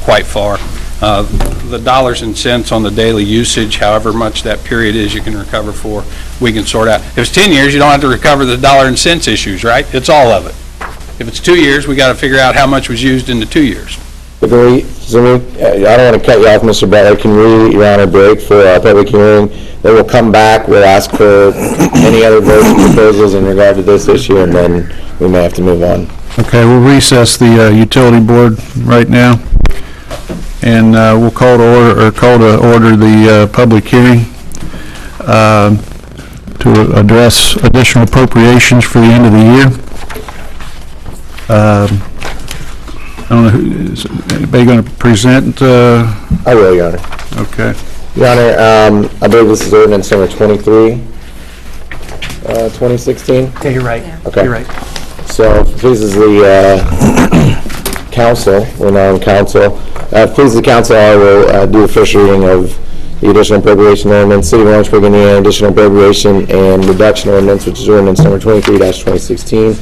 quite far. The dollars and cents on the daily usage, however much that period is you can recover for, we can sort out. If it's 10 years, you don't have to recover the dollar and cents issues, right? It's all of it. If it's 2 years, we got to figure out how much was used in the 2 years. I don't want to cut you off, Mr. Butler. Can we, Your Honor, break for a public hearing? Then we'll come back, we'll ask for any other votes and proposals in regard to this issue, and then we may have to move on. Okay, we'll recess the utility board right now, and we'll call to order the public hearing to address additional appropriations for the end of the year. I don't know, is anybody going to present? I will, Your Honor. Okay. Your Honor, I believe this is ordinance number 23, 2016? Yeah, you're right. Okay. You're right. So, pleases the council, we're now in council. Please the council, I will do a first reading of the additional appropriation ordinance, City of Lawrenceburg, Indiana, additional appropriation and reduction ordinance, which is ordinance number 23-2016.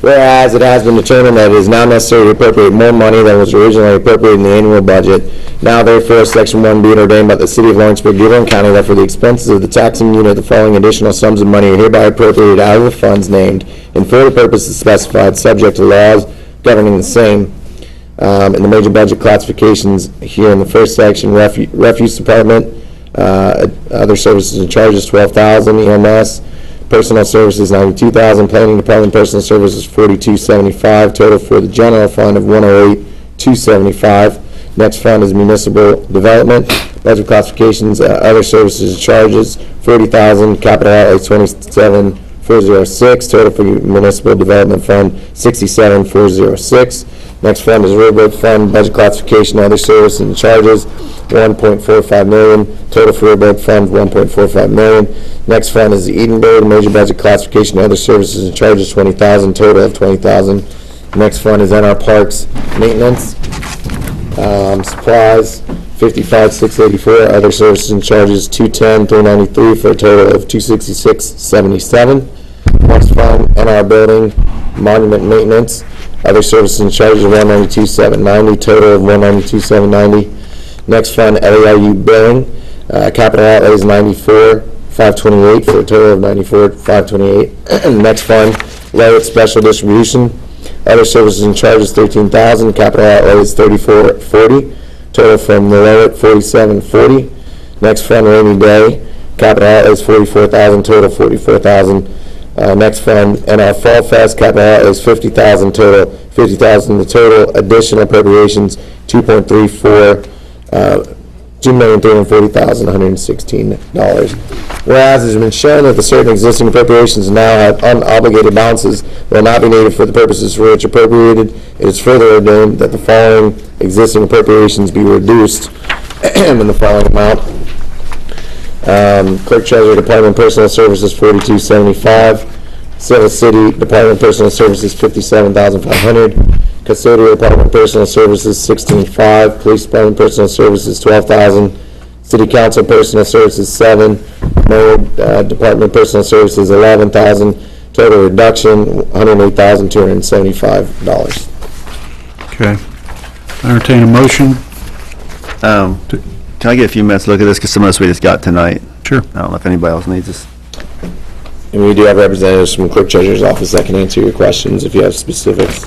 Whereas it has been determined that it is now necessary to appropriate more money than was originally appropriated in the annual budget. Now therefore, Section 1 be it ordained by the City of Lawrenceburg, Dearborn County, that for the expenses of the taxing unit, the following additional sums of money are hereby appropriated out of the funds named and for the purposes specified, subject to laws governing the same. In the major budget classifications here in the first section, refuse department, other services and charges, $12,000, EMS, personal services, $92,000, planning department, personal services, $42.75, total for the general fund of $108,275. Next fund is municipal development, budget classifications, other services and charges, $40,000, capital outlay, $27,406, total for municipal development fund, $67,406. Next fund is railroad fund, budget classification, other services and charges, $1.45 million, total for railroad fund, $1.45 million. Next fund is the Edenburg, major budget classification, other services and charges, $20,000, total of $20,000. Next fund is NR Parks maintenance, supplies, $55,684, other services and charges, $210,393, for a total of $266,77. Next fund, NR building, monument maintenance, other services and charges, $192,790, total of $192,790. Next fund, LEIU billing, capital outlays $94,528 for a total of $94,528. Next fund, Lowit special distribution, other services and charges $13,000, capital outlays $34,40, total from the Lowit $47,40. Next fund, rainy day, capital outlays $44,000, total $44,000. Next fund, NR Fall Fest, capital outlays $50,000, total $50,000. The total additional appropriations $2.34. $2,340,116. Whereas it has been shown that the certain existing appropriations now have unobligated balances that will not be needed for the purposes for which appropriated, it is further ordained that the following existing appropriations be reduced in the following amount. Clerk Treasurer Department Personal Services $42.75, Civil City Department Personal Services $57,500. Custodial Department Personal Services, $16,500. Police Department Personal Services, $12,000. City Council Personal Services, $7,000. Mayor Department Personal Services, $11,000. Total reduction, $108,275. Okay. I entertain a motion. Can I get a few minutes to look at this, because some of this we just got tonight? Sure. I don't know if anybody else needs this. And we do have representatives from Clerk Treasurer's Office that can answer your questions if you have specifics.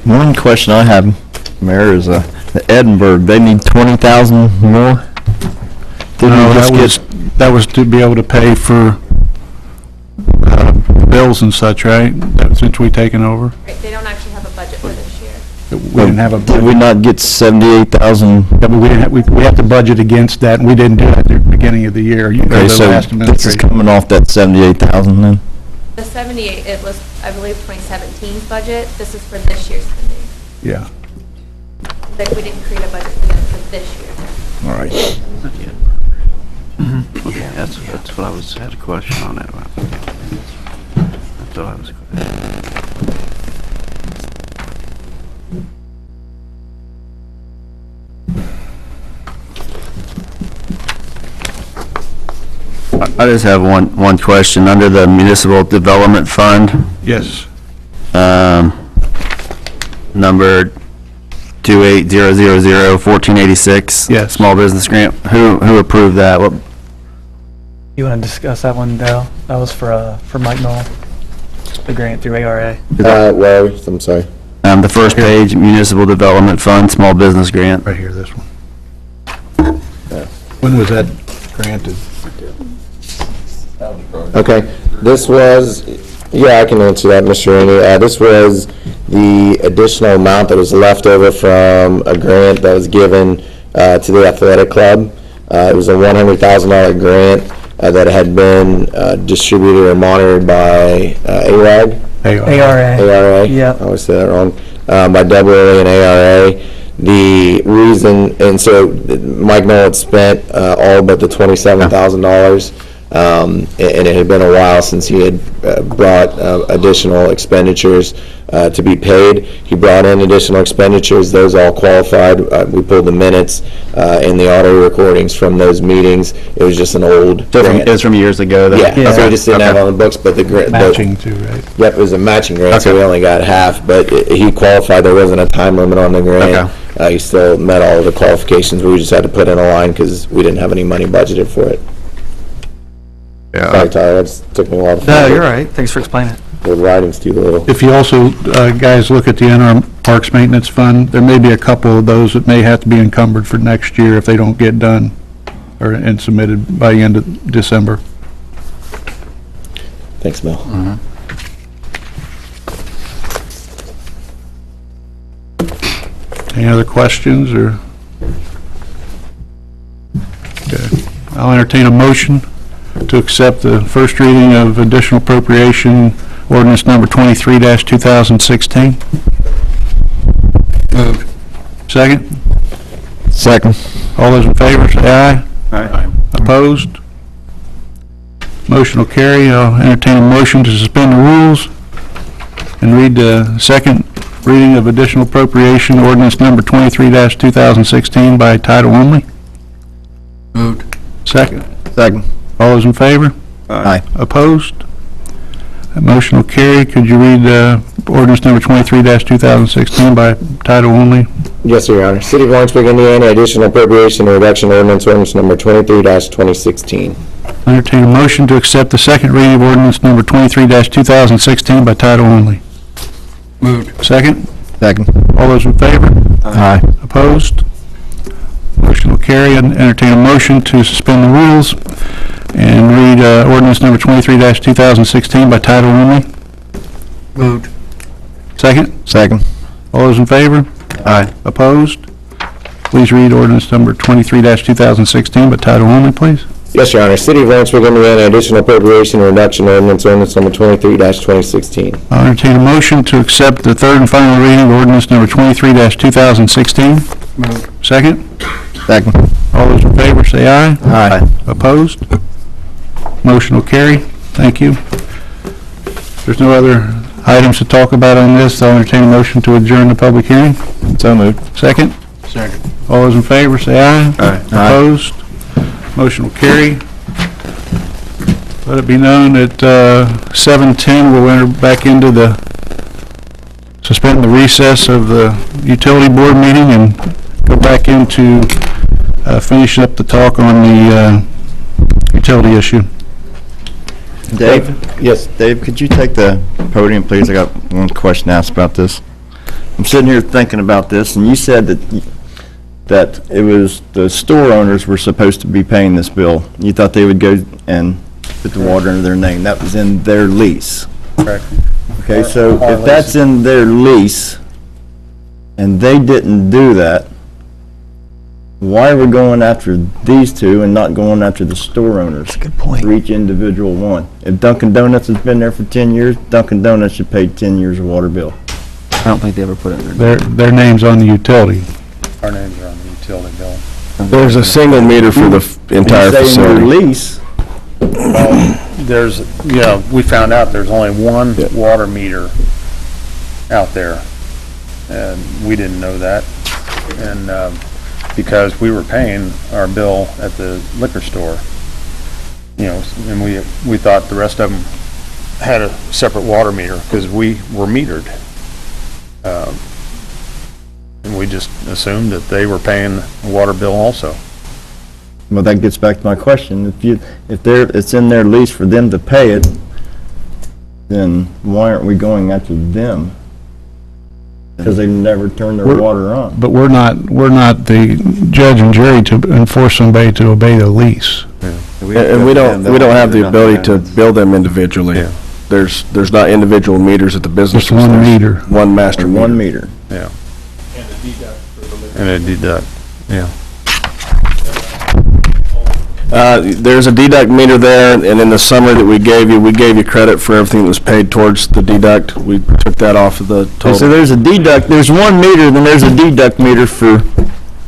One question I have, Mayor, is the Edinburgh, they need 20,000 more? No, that was to be able to pay for bills and such, right? Since we taken over? Right, they don't actually have a budget for this year. We didn't have a budget. Did we not get 78,000? Yeah, but we didn't have, we have to budget against that, and we didn't do that at the beginning of the year. You know, Okay, the so last this is administration. coming off that 78,000 then? The 78, it was, I believe, 2017's budget. This is for this year's spending. Yeah, Like, we didn't create a budget for them for this year. all right. Okay, that's what I had a question on that one. That's what I was. I just have one question. Under the Municipal Development Fund, Yes. number 280001486. Yes. Small business grant. Who approved that? What? You want to discuss that one, Dale? That was for Mike Knoll, the grant through ARA. Well, I'm sorry. The first page, Municipal Development Fund, small business grant. Right here, this one. When was that granted? Okay, this was, yeah, I can answer that, Mr. Rainey. This was the additional amount that was left over from a grant that was given to the athletic club. It was a $100,000 grant that had been distributed or monitored by ARA. ARA. ARA? Yep. I always say that wrong. By AA and ARA. The reason, and so Mike Knoll had spent all but the $27,000, and it had been a while since he had brought additional expenditures to be paid. He brought in additional expenditures, those all qualified. We pulled the minutes and the audio recordings from those meetings. It was just an old grant. It was from years ago, though? Yeah, so we just didn't have it on the books, but the grant. Matching too, right? Yep, it was a matching grant, so we only got half, but he qualified, there wasn't a time limit on the grant. He still met all of the qualifications, we just had to put in a line because we didn't have any money budgeted for it. Sorry, Tyler, that took me a while to No, find you're it. all right. Thanks for explaining it. The writing's too little. If you also, guys, look at the interim Parks Maintenance Fund, there may be a couple of those that may have to be encumbered for next year if they don't get done and submitted by the end of December. Thanks, Mel. Any other questions, or? Okay. I'll entertain a motion to accept the first reading of additional appropriation ordinance number 23-2016. Moved. Second? Second. All those in favor, say aye. Aye. Opposed? Motion will carry. I'll entertain a motion to suspend the rules and read the second reading of additional appropriation ordinance number 23-2016 by title only. Moved. Second. Second. All those in favor? Aye. Opposed? That motion will carry. Could you read ordinance number 23-2016 by title only? Yes, sir, Your Honor. City of Lawrenceburg, Indiana, additional appropriation and reduction ordinance, ordinance number 23-2016. Entertain a motion to accept the second reading of ordinance number 23-2016 by title only. Moved. Second? Second. All those in favor? Aye. Opposed? Motion will carry. And entertain a motion to suspend the rules and read ordinance number 23-2016 by title only. Moved. Second? Second. All those in favor? Aye. Opposed? Please read ordinance number 23-2016 by title only, please. Yes, Your Honor. City of Lawrenceburg, Indiana, additional appropriation and reduction ordinance, ordinance number 23-2016. I'll entertain a motion to accept the third and final reading of ordinance number 23-2016. Moved. Second? Second. All those in favor, say aye. Aye. Opposed? Motion will carry. Thank you. There's no other items to talk about on this. I'll entertain a motion to adjourn the public hearing. So moved. Second? Second. All those in favor, say aye. Aye. Opposed? Motion will carry. Let it be known that 7:10 we'll enter back into the, suspend the recess of the utility board meeting and go back into finish up the talk on the utility issue. Dave? Yes. Dave, could you take the podium, please? I got one question asked about this. I'm sitting here thinking about this, and you said that it was the store owners were supposed to be paying this bill. You thought they would go and put the water under their name. That was in their lease. Correct. Okay, so if that's in their lease, and they didn't do that, why are we going after these two and not going after the store owners? Good point. For each individual one. If Dunkin' Donuts has been there for 10 years, Dunkin' Donuts should pay 10 years of water bill. I don't think they ever put it in there. Their name's on the utility. Our names are on the utility bill. There's a single meter for the entire You say in facility. your lease, There's, we found out there's only one water meter out there, and we didn't know that. And because we were paying our bill at the liquor store, and we thought the rest of them had a separate water meter because we were metered. And we just assumed that they were paying a water bill also. well, that gets back to my question. If it's in their lease for them to pay it, then why aren't we going after them? Because they never turn their water on. But we're not the judge and jury to enforce somebody to obey the lease. And we don't have the ability to bill them individually. Yeah. There's not individual meters at the businesses. Just one There's meter. One master meter. One meter. Yeah. And a deduct, yeah. There's a deduct meter there, and in the summary that we gave you credit for everything that was paid towards the deduct. We took that off of the total. So there's a deduct, there's one meter, then there's a deduct meter for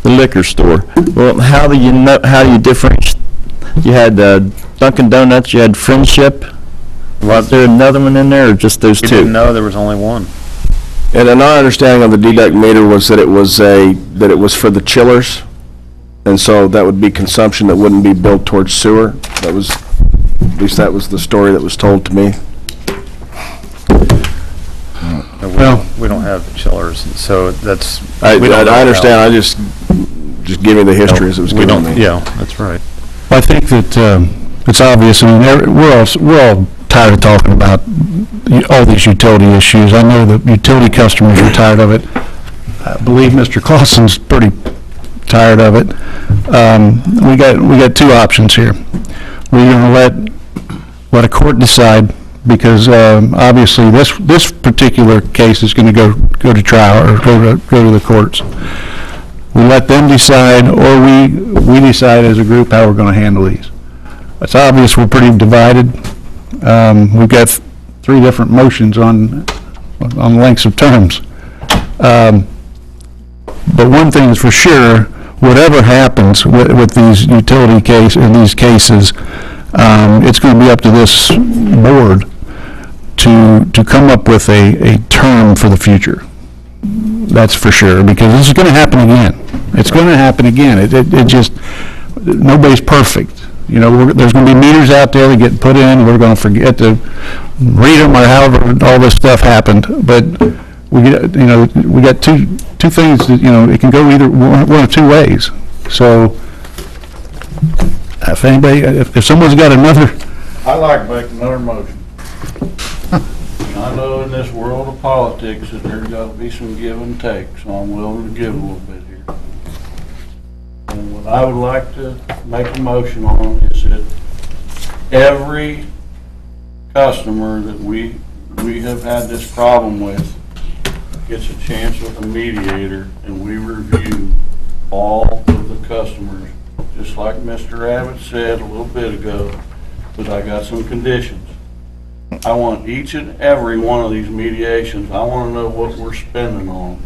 the liquor store. Well, how do you differentiate? You had Dunkin' Donuts, you had Friendship. Was there another one in there, or just those two? We didn't know there was only one. And our understanding of the deduct meter was that it was for the chillers, and so that would be consumption that wouldn't be billed towards sewer. At least that was the story that was told to me. We don't have chillers, so that's. I understand, I just give you the history as it was given to me. Yeah, that's right. I think that it's obvious, I mean, we're all tired of talking about all these utility issues. I know the utility customers are tired of it. I believe Mr. Clausen's pretty tired of it. We got two options here. We're going to let a court decide, because obviously this particular case is going to go to trial or go to the courts. We let them decide, or we decide as a group how we're going to handle these. It's obvious we're pretty divided. We've got three different motions on lengths of terms. But one thing is for sure, whatever happens with these utility these cases, it's going to be up to this board to come up with a term for the future. That's for sure, because this is going to happen again. It's going to happen again. It just, nobody's perfect. You know, there's going to be meters out there that get put in, we're going to forget to read them, or however all this stuff happened. But we got two things that, it can go either one of two ways. So if someone's got another. I'd like to make another motion. I know in this world of politics that there's got to be some give and take, so I'm willing to give a little bit here. And what I would like to make a motion on is that every customer that we have had this problem with gets a chance with a mediator, and we review all of the customers, just like Mr. Abbott said a little bit ago, but I got some conditions. I want each and every one of these mediations, I want to know what we're spending on.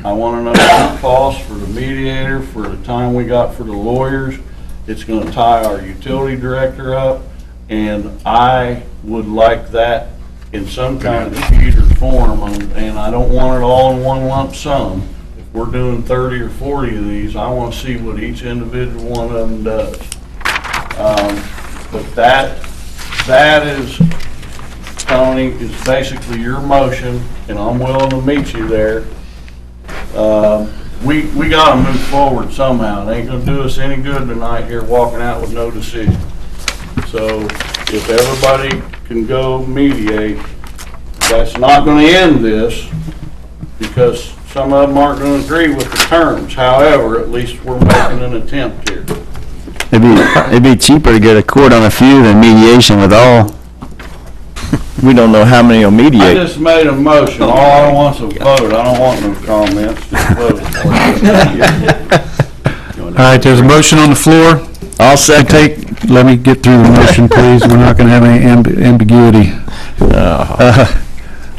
I want to know what it costs for the mediator, for the time we got for the lawyers. It's going to tie our utility director up, and I would like that in some kind of computer form, and I don't want it all in one lump sum. If we're doing 30 or 40 of these, I want to see what each individual one of them does. But that is, Tony, is basically your motion, and I'm willing to meet you there. We got to move forward somehow. It ain't going to do us any good tonight here walking out with no decision. So if everybody can go mediate, that's not going to end this, because some of them aren't going to agree with the terms. However, at least we're making an attempt here. It'd be cheaper to get a court on a few than mediation with all. We don't know how many will I mediate. just made a motion. All I want's a vote. I don't want no comments. Just vote. All right, there's a motion on the floor. I'll second. Let me get through the motion, please. We're not going to have any ambiguity.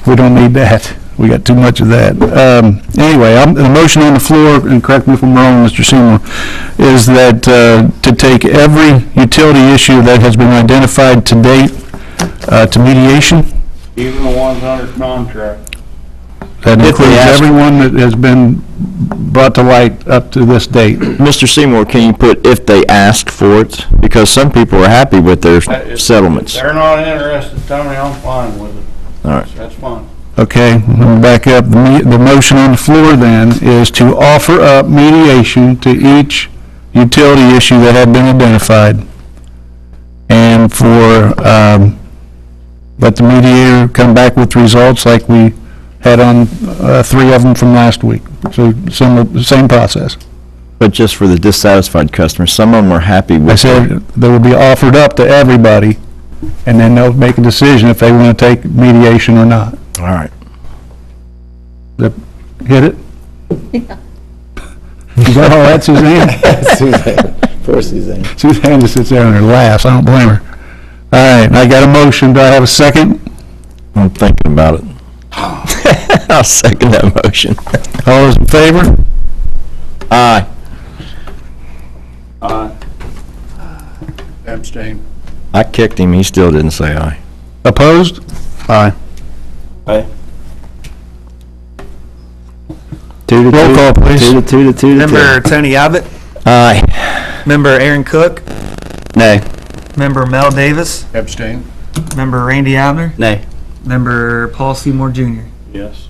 We don't need that. We got too much of that. Anyway, the motion on the floor, and correct me if I'm wrong, Mr. Seymour, is that to take every utility issue that has been identified to date to mediation. Even the ones under contract. That includes everyone that has been brought to light up to this date. Mr. Seymour, can you put if they asked for it? Because some people are happy with their settlements. If they're not interested, Tony, I'm fine with it. All right. That's fine. Okay, let me back up. The motion on the floor then is to offer up mediation to each utility issue that had been identified, and for let the mediator come back with results like we had on three of them from last week. So same process. But just for the dissatisfied customers, some of them are happy with. I said they will be offered up to everybody, and then they'll make a decision if they want to take mediation or not. All right. Hit it? Is that all that, Suzanne? Of course he's in. Suzanne just sits there and laughs. I don't blame her. All right, I got a motion. Do I have a second? I'm thinking about it. I'll second that motion. All those in favor? Aye. Abstain. I kicked him, he still didn't say aye. Opposed? Aye. Aye. Two to two. Roll call, please. Two to two to two to two. Member Tony Abbott, Aye. member Aaron Cook, Nay. member Mel Davis, Abstain. member Randy Abner, Nay. member Paul Seymour Jr. Yes.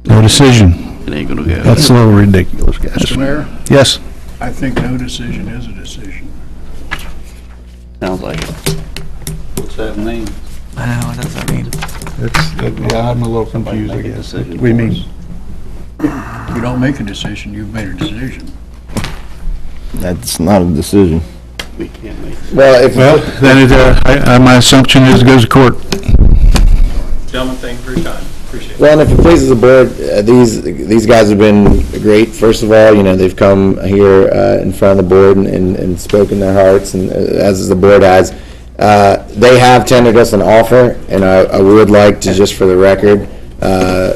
No decision. It ain't gonna go. That's a little ridiculous, guys. Mr. Mayor, Yes. I think no decision is a decision. Sounds like it. What's that mean? I know, what does that mean? Yeah, I'm a little confused, I guess. What do you mean? You don't make a decision, you've made a decision. That's not a decision. We can't make. Well, Well, then my assumption is it goes to court. Gentlemen, thank you for your time. Appreciate it. Well, and if it pleases the board, these guys have been great. First of all, they've come here in front of the board and spoken their hearts, and as the board has. They have tendered us an offer, and I would like to, just for the record,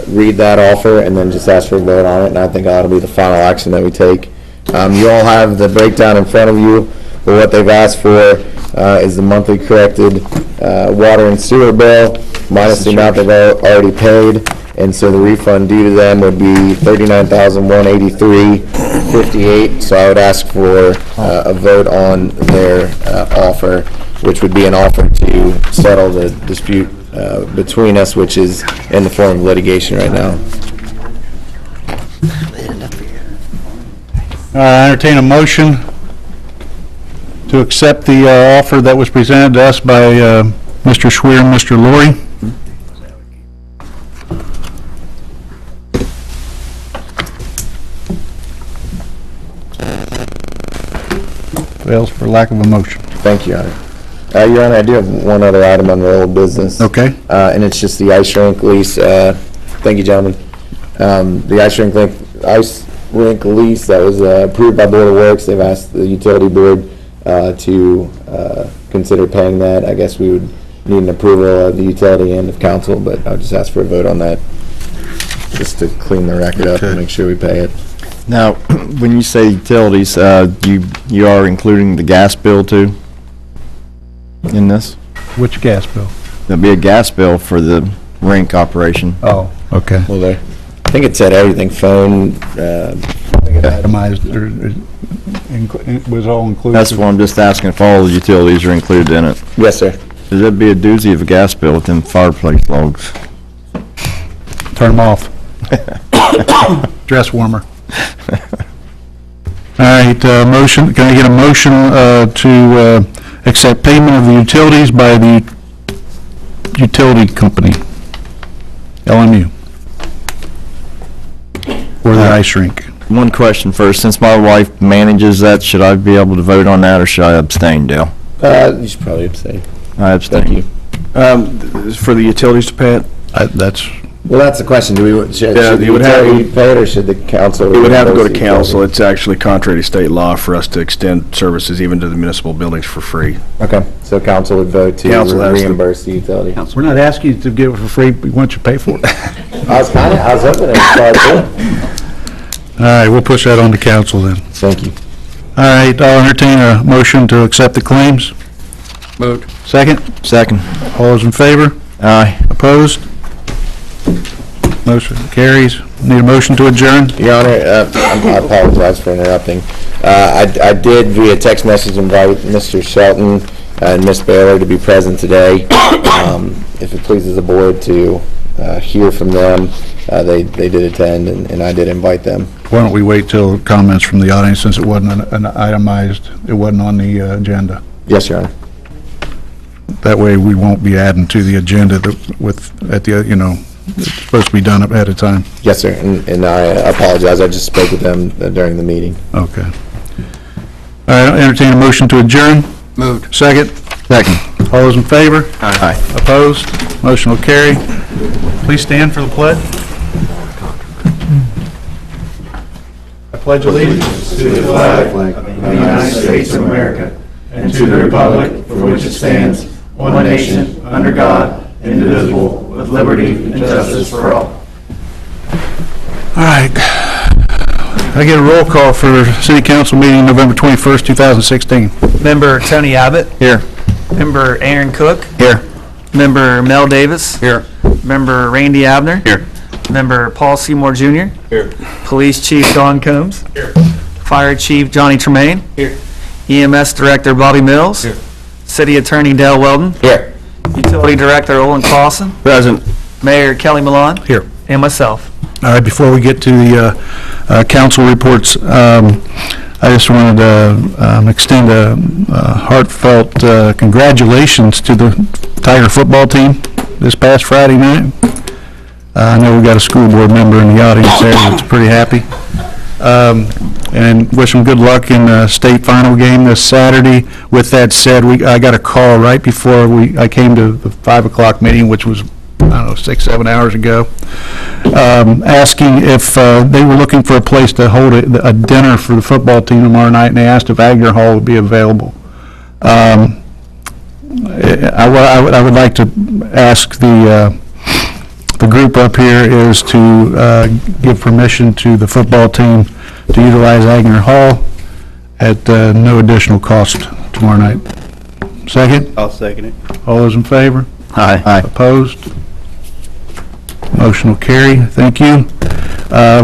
read that offer and then just ask for a vote on it, and I think that'll be the final action that we take. You all have the breakdown in front of you, but what they've asked for is the monthly corrected water and sewer bill, minus the amount they've already paid, and so the refund due to them would be $39,183.58. So I would ask for a vote on their offer, which would be an offer to settle the dispute between us, which is in the form of litigation right now. I entertain a motion to accept the offer that was presented to us by Mr. Schwer and Mr. Laurie. Fails for lack of a motion. Thank you, Your Honor. Your Honor, I do have one other item on the old business. Okay. And it's just the ice rink lease. Thank you, gentlemen. The ice rink lease that was approved by Board of Works. They've asked the utility board to consider paying that. I guess we would need an approval of the utility and of council, but I'll just ask for a vote on that, just to clean the record up and make sure we pay it. Now, when you say utilities, you are including the gas bill too in this? Which gas bill? There'll be a gas bill for the rink operation. Oh, okay. Well, there. I think it said everything, phone, Itemized, or it was all included. That's why I'm just asking if all the utilities are included in it. Yes, sir. There'd be a doozy of a gas bill with them fireplace logs. Turn them off. Dress warmer. All right, motion, can I get a motion to accept payment of the utilities by the utility company, LMU, for the ice rink? One question first, since my wife manages that, should I be able to vote on that or should I abstain, Dale? You should probably abstain. I abstain. Thank you. For the utilities to pay it? That's, Well, that's the question. Do we, should Yeah, the you would have- utility pay it, or should the council? It would have to go to reimburse the council. utility? It's actually contrary to state law for us to extend services even to the municipal buildings for free. Okay, so council would vote to Council has to- reimburse the utility. we're not asking you to give it for free, we want you to pay for it. I was hoping it would start there. All right, we'll push that on to council then. Thank you. All right, I'll entertain a motion to accept the claims. Moved. Second? Second. All those in favor? Aye. Opposed? Motion carries. Need a motion to adjourn? Your Honor, I apologize for interrupting. I did via text message invite Mr. Shelton and Ms. Baylor to be present today. If it pleases the board to hear from them, they did attend, and I did invite them. Why don't we wait till comments from the audience, since it wasn't an itemized, it wasn't on the agenda. Yes, Your Honor. That way we won't be adding to the agenda it's supposed to be done ahead of time. Yes, sir, and I apologize. I just spoke with them during the meeting. Okay. All right, I'll entertain a motion to adjourn. Moved. Second? Second. All those in favor? Aye. Opposed? Motion will carry. Please stand for the pledge. pledge allegiance to the flag of the United States of America and to the republic for which it stands, one nation, under God, indivisible, with liberty and justice for all. All right. I get a roll call for City Council meeting November 21st, 2016. Member Tony Abbott. Here. Member Aaron Cook. Here. Member Mel Davis. Here. Member Randy Abner. Here. Member Paul Seymour Jr. Here. Police Chief Don Combs. Here. Fire Chief Johnny Tremaine. Here. EMS Director Bobby Mills. Here. City Attorney Dale Weldon. Here. Utility Director Olin Clausen. Present. Mayor Kelly Milan. Here. And myself. All right, before we get to the council reports, I just wanted to extend a heartfelt congratulations to the Tiger football team this past Friday night. I know we got a school board member in the audience there that's pretty happy. And wish them good luck in the state final game this Saturday. With that said, I got a call right before I came to the 5 o'clock meeting, which was, I don't know, 6-7 hours ago, asking if they were looking for a place to hold a dinner for the football team tomorrow night, and they asked if Agner Hall would be available. I would like to ask the group up here is to give permission to the football team to utilize Agner Hall at no additional cost tomorrow night. Second? I'll second it. All those in favor? Aye. Opposed? Motion will carry. Thank you.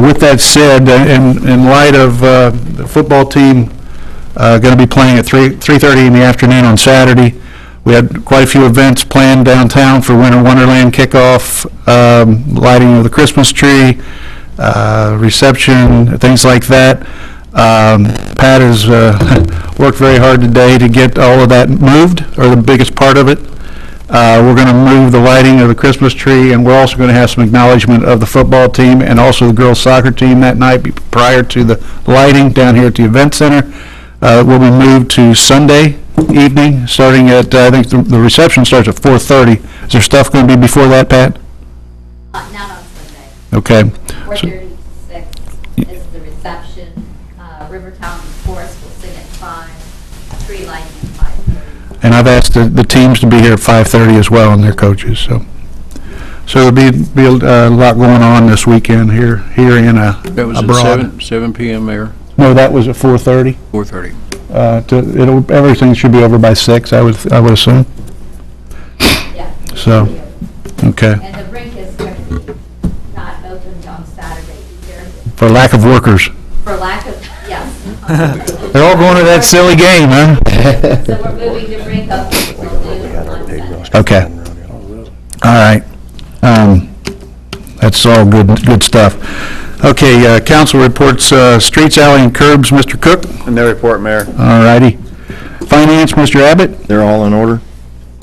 With that said, in light of the football team going to be playing at 3:30 in the afternoon on Saturday, we had quite a few events planned downtown for Winter Wonderland kickoff, lighting of the Christmas tree, reception, things like that. Pat has worked very hard today to get all of that moved, or the biggest part of it. We're going to move the lighting of the Christmas tree, and we're also going to have some acknowledgement of the football team and also the girls' soccer team that night prior to the lighting down here at the event center. Will be moved to Sunday evening, starting at, I think the reception starts at 4:30. Is there stuff going to be before that, Pat? Not on Sunday. Okay. 4:30 to 6 is the reception. Rivertown Forest will sing at 5, tree lighting at 5:30. And I've asked the teams to be here at 5:30 as well, and their coaches, so. So there'll be a lot going on this weekend here in That was abroad. at 7 p.m., Mayor? No, that was at 4:30. 4:30. Everything should be over by 6, I would assume. Yeah. So, okay. And the rink is not opened on Saturday either, For lack of workers. for lack of, yes. They're all going to that silly game, huh? So we're moving the rink up until noon on Saturday. Okay. All right. That's all good stuff. Okay, council reports, streets, alley, and curbs, Mr. Cook. And no report, Mayor. All righty. Finance, Mr. Abbott. They're all in order.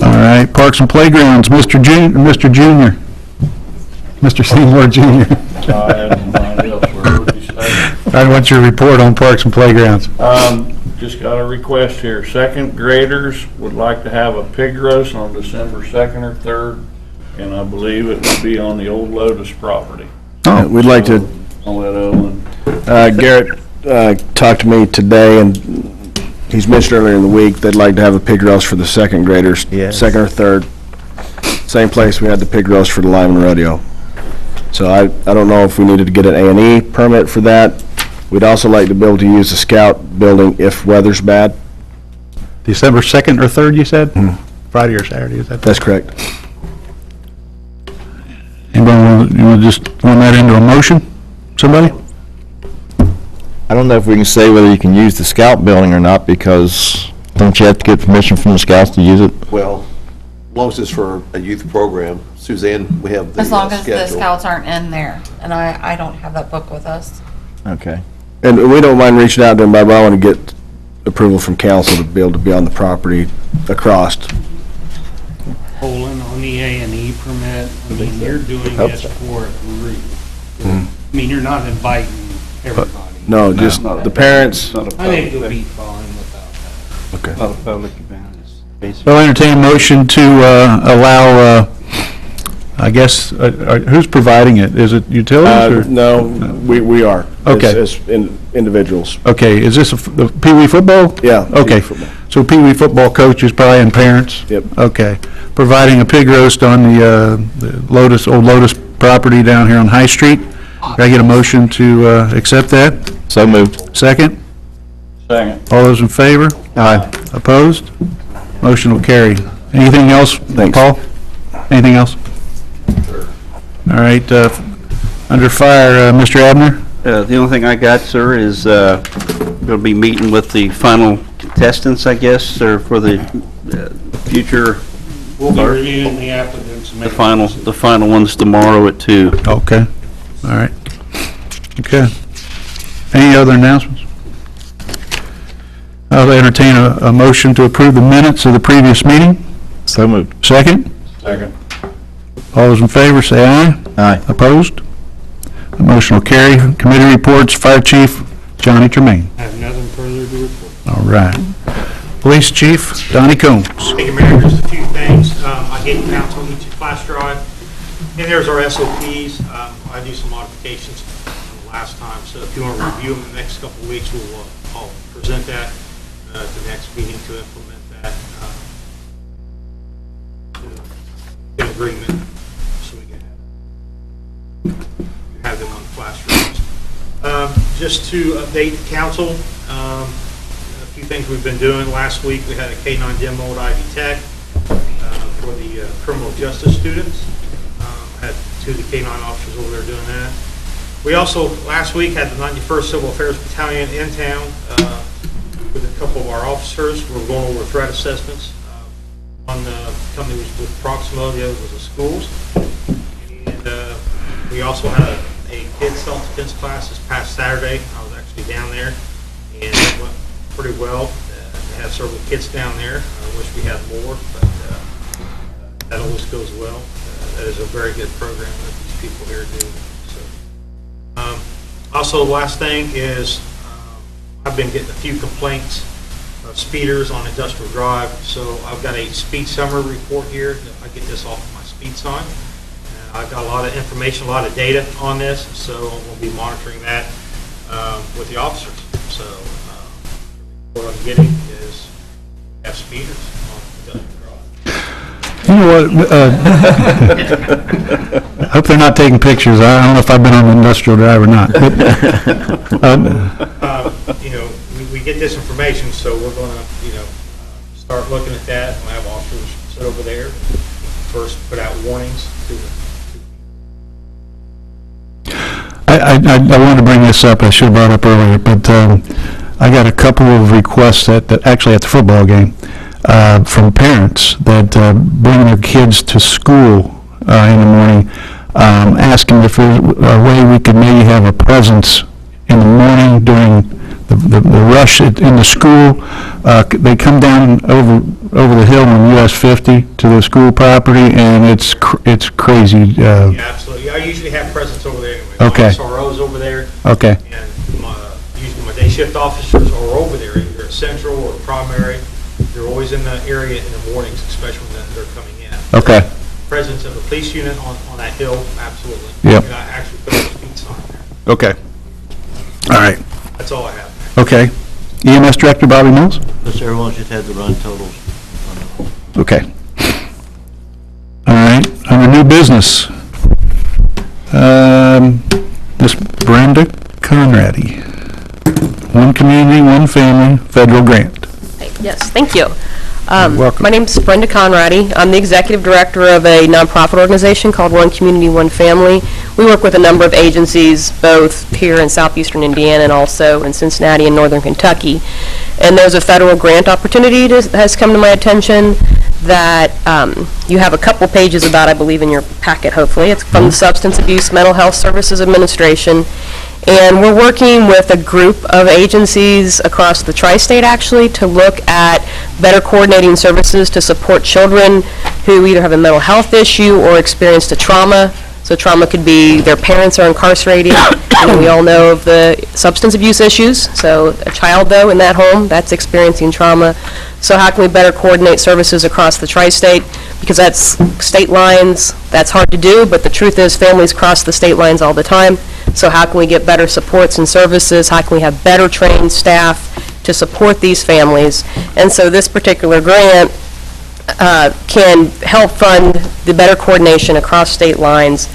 All right. Parks and playgrounds, Mr. Junior. Mr. Seymour Jr. I have no idea where would you say? All right, what's your report on parks and playgrounds? Just got a request here. Second graders would like to have a pig roast on December 2nd or 3rd, and I believe it would be on the old Lotus property. Oh. We'd like to, I'll let Owen. Garrett talked to me today, and he's mentioned earlier in the week, they'd like to have a pig roast for the second graders, Yes. 2nd or 3rd. Same place we had the pig roast for the Lyman Rodeo. So I don't know if we needed to get an A&E permit for that. We'd also like to be able to use the Scout building if weather's bad. December 2nd or 3rd, you said? Friday or Saturday, is that? That's correct. Anybody want to just run that into a motion? Somebody? I don't know if we can say whether you can use the Scout building or not, because don't you have to get permission from the Scouts to use it? Well, as long as it's for a youth program, Suzanne, we have the As long as the schedule. scouts aren't in there, and I don't have that book with us. Okay. And we don't mind reaching out to them, but I want to get approval from council to be able to be on the property across. Olin, on the A&E permit, I mean, you're doing this for a group. I mean, you're not inviting everybody. No, just the parents. I think you'll be fine without that. Okay. Not a public event, it's basically. I'll entertain a motion to allow I guess, who's providing it? Is it utilities or? No, we are. Okay. As individuals. Okay, is this the Pee Wee football? Yeah. Okay, football. so Pee Wee football coaches probably and parents? Yep. Okay, providing a pig roast on the old Lotus property down here on High Street. Can I get a motion to accept that? So moved. Second? Second. All those in favor? Aye. Opposed? Motion will carry. Anything else, Paul? Anything else? All right, under fire, Mr. Abner? The only thing I got, sir, is going to be meeting with the final contestants, I guess, or for the future. We'll be reviewing the applicants. and making The final one's tomorrow at 2. Okay, all right. Okay. Any other announcements? I'll entertain a motion to approve the minutes of the previous meeting. So moved. Second? Second. All those in favor, say aye. Aye. Opposed? The motion will carry. Committee reports, Fire Chief Johnny Tremaine. I have nothing further to report. All right. Police Chief Donnie Combs. Thank you, Mayor. Just a few things. I gave council each a flash drive, and there's our SOPs. I do some modifications from last time, so if you want to review them in the next couple of weeks, I'll present that at the next meeting to implement that in agreement, so we can have them on the flash drives. Just to update the council, a few things we've been doing. Last week, we had a K-9 demo at Ivy Tech for the criminal justice students. Had 2 of the K-9 officers over there doing that. We also, last week, had the 91st Civil Affairs Battalion in town with a couple of our officers. We're going over threat assessments. One company was with Proximo, the other was the schools. And we also had a kids self-defense class this past Saturday. I was actually down there, and it went pretty well. They have several kids down there. I wish we had more, but that always goes well. That is a very good program that these people here do. So, also, the last thing is I've been getting a few complaints of speeders on Industrial Drive, so I've got a speed summary report here. I get this off of my speed sign. I've got a lot of information, a lot of data on this, so we'll be monitoring that with the officers. So what I'm getting is have speeders on Industrial Drive. You know what, I hope they're not taking pictures. I don't know if I've been on Industrial Drive or not. You know, we get this information, so we're going to, start looking at that. We'll have officers sit over there, first put out warnings to the I wanted to bring this up, I should have brought it up earlier, but I got a couple of requests actually at the football game from parents that bring their kids to school in the morning, asking if there's a way we could maybe have a presence in the morning during the rush in the school. They come down over the hill on US 50 to the school property, and it's crazy. Yeah, absolutely. I usually have presence over there anyway. Okay. My SRO's over there. Okay. And usually my day shift officers are over there, either at Central or Primary. They're always in the area in the mornings, especially when they're coming in. Okay. Presence of the police unit on that hill, absolutely. Yep. And I actually put a speed sign there. Okay. All right. That's all I have. Okay. EMS Director Bobby Mills? Plus, everyone should have the run totals. Okay. All right, under new business, Miss Brenda Conrady, One Community, One Family, federal grant. Yes, thank you. welcome. My name's Brenda Conrady. I'm the executive director of a nonprofit organization called One Community, One Family. We work with a number of agencies, both here in southeastern Indiana and also in Cincinnati and northern Kentucky. And there's a federal grant opportunity that has come to my attention that you have a couple pages about, I believe, in your packet, hopefully. It's from the Substance Abuse Mental Health Services Administration. And we're working with a group of agencies across the tri-state, actually, to look at better coordinating services to support children who either have a mental health issue or experienced a trauma. So trauma could be their parents are incarcerated, and we all know of the substance abuse issues. So a child, though, in that home, that's experiencing trauma. So how can we better coordinate services across the tri-state? because that's state lines, that's hard to do, but the truth is families cross the state lines all the time. So how can we get better supports and services? How can we have better trained staff to support these families? And so this particular grant can help fund the better coordination across state lines,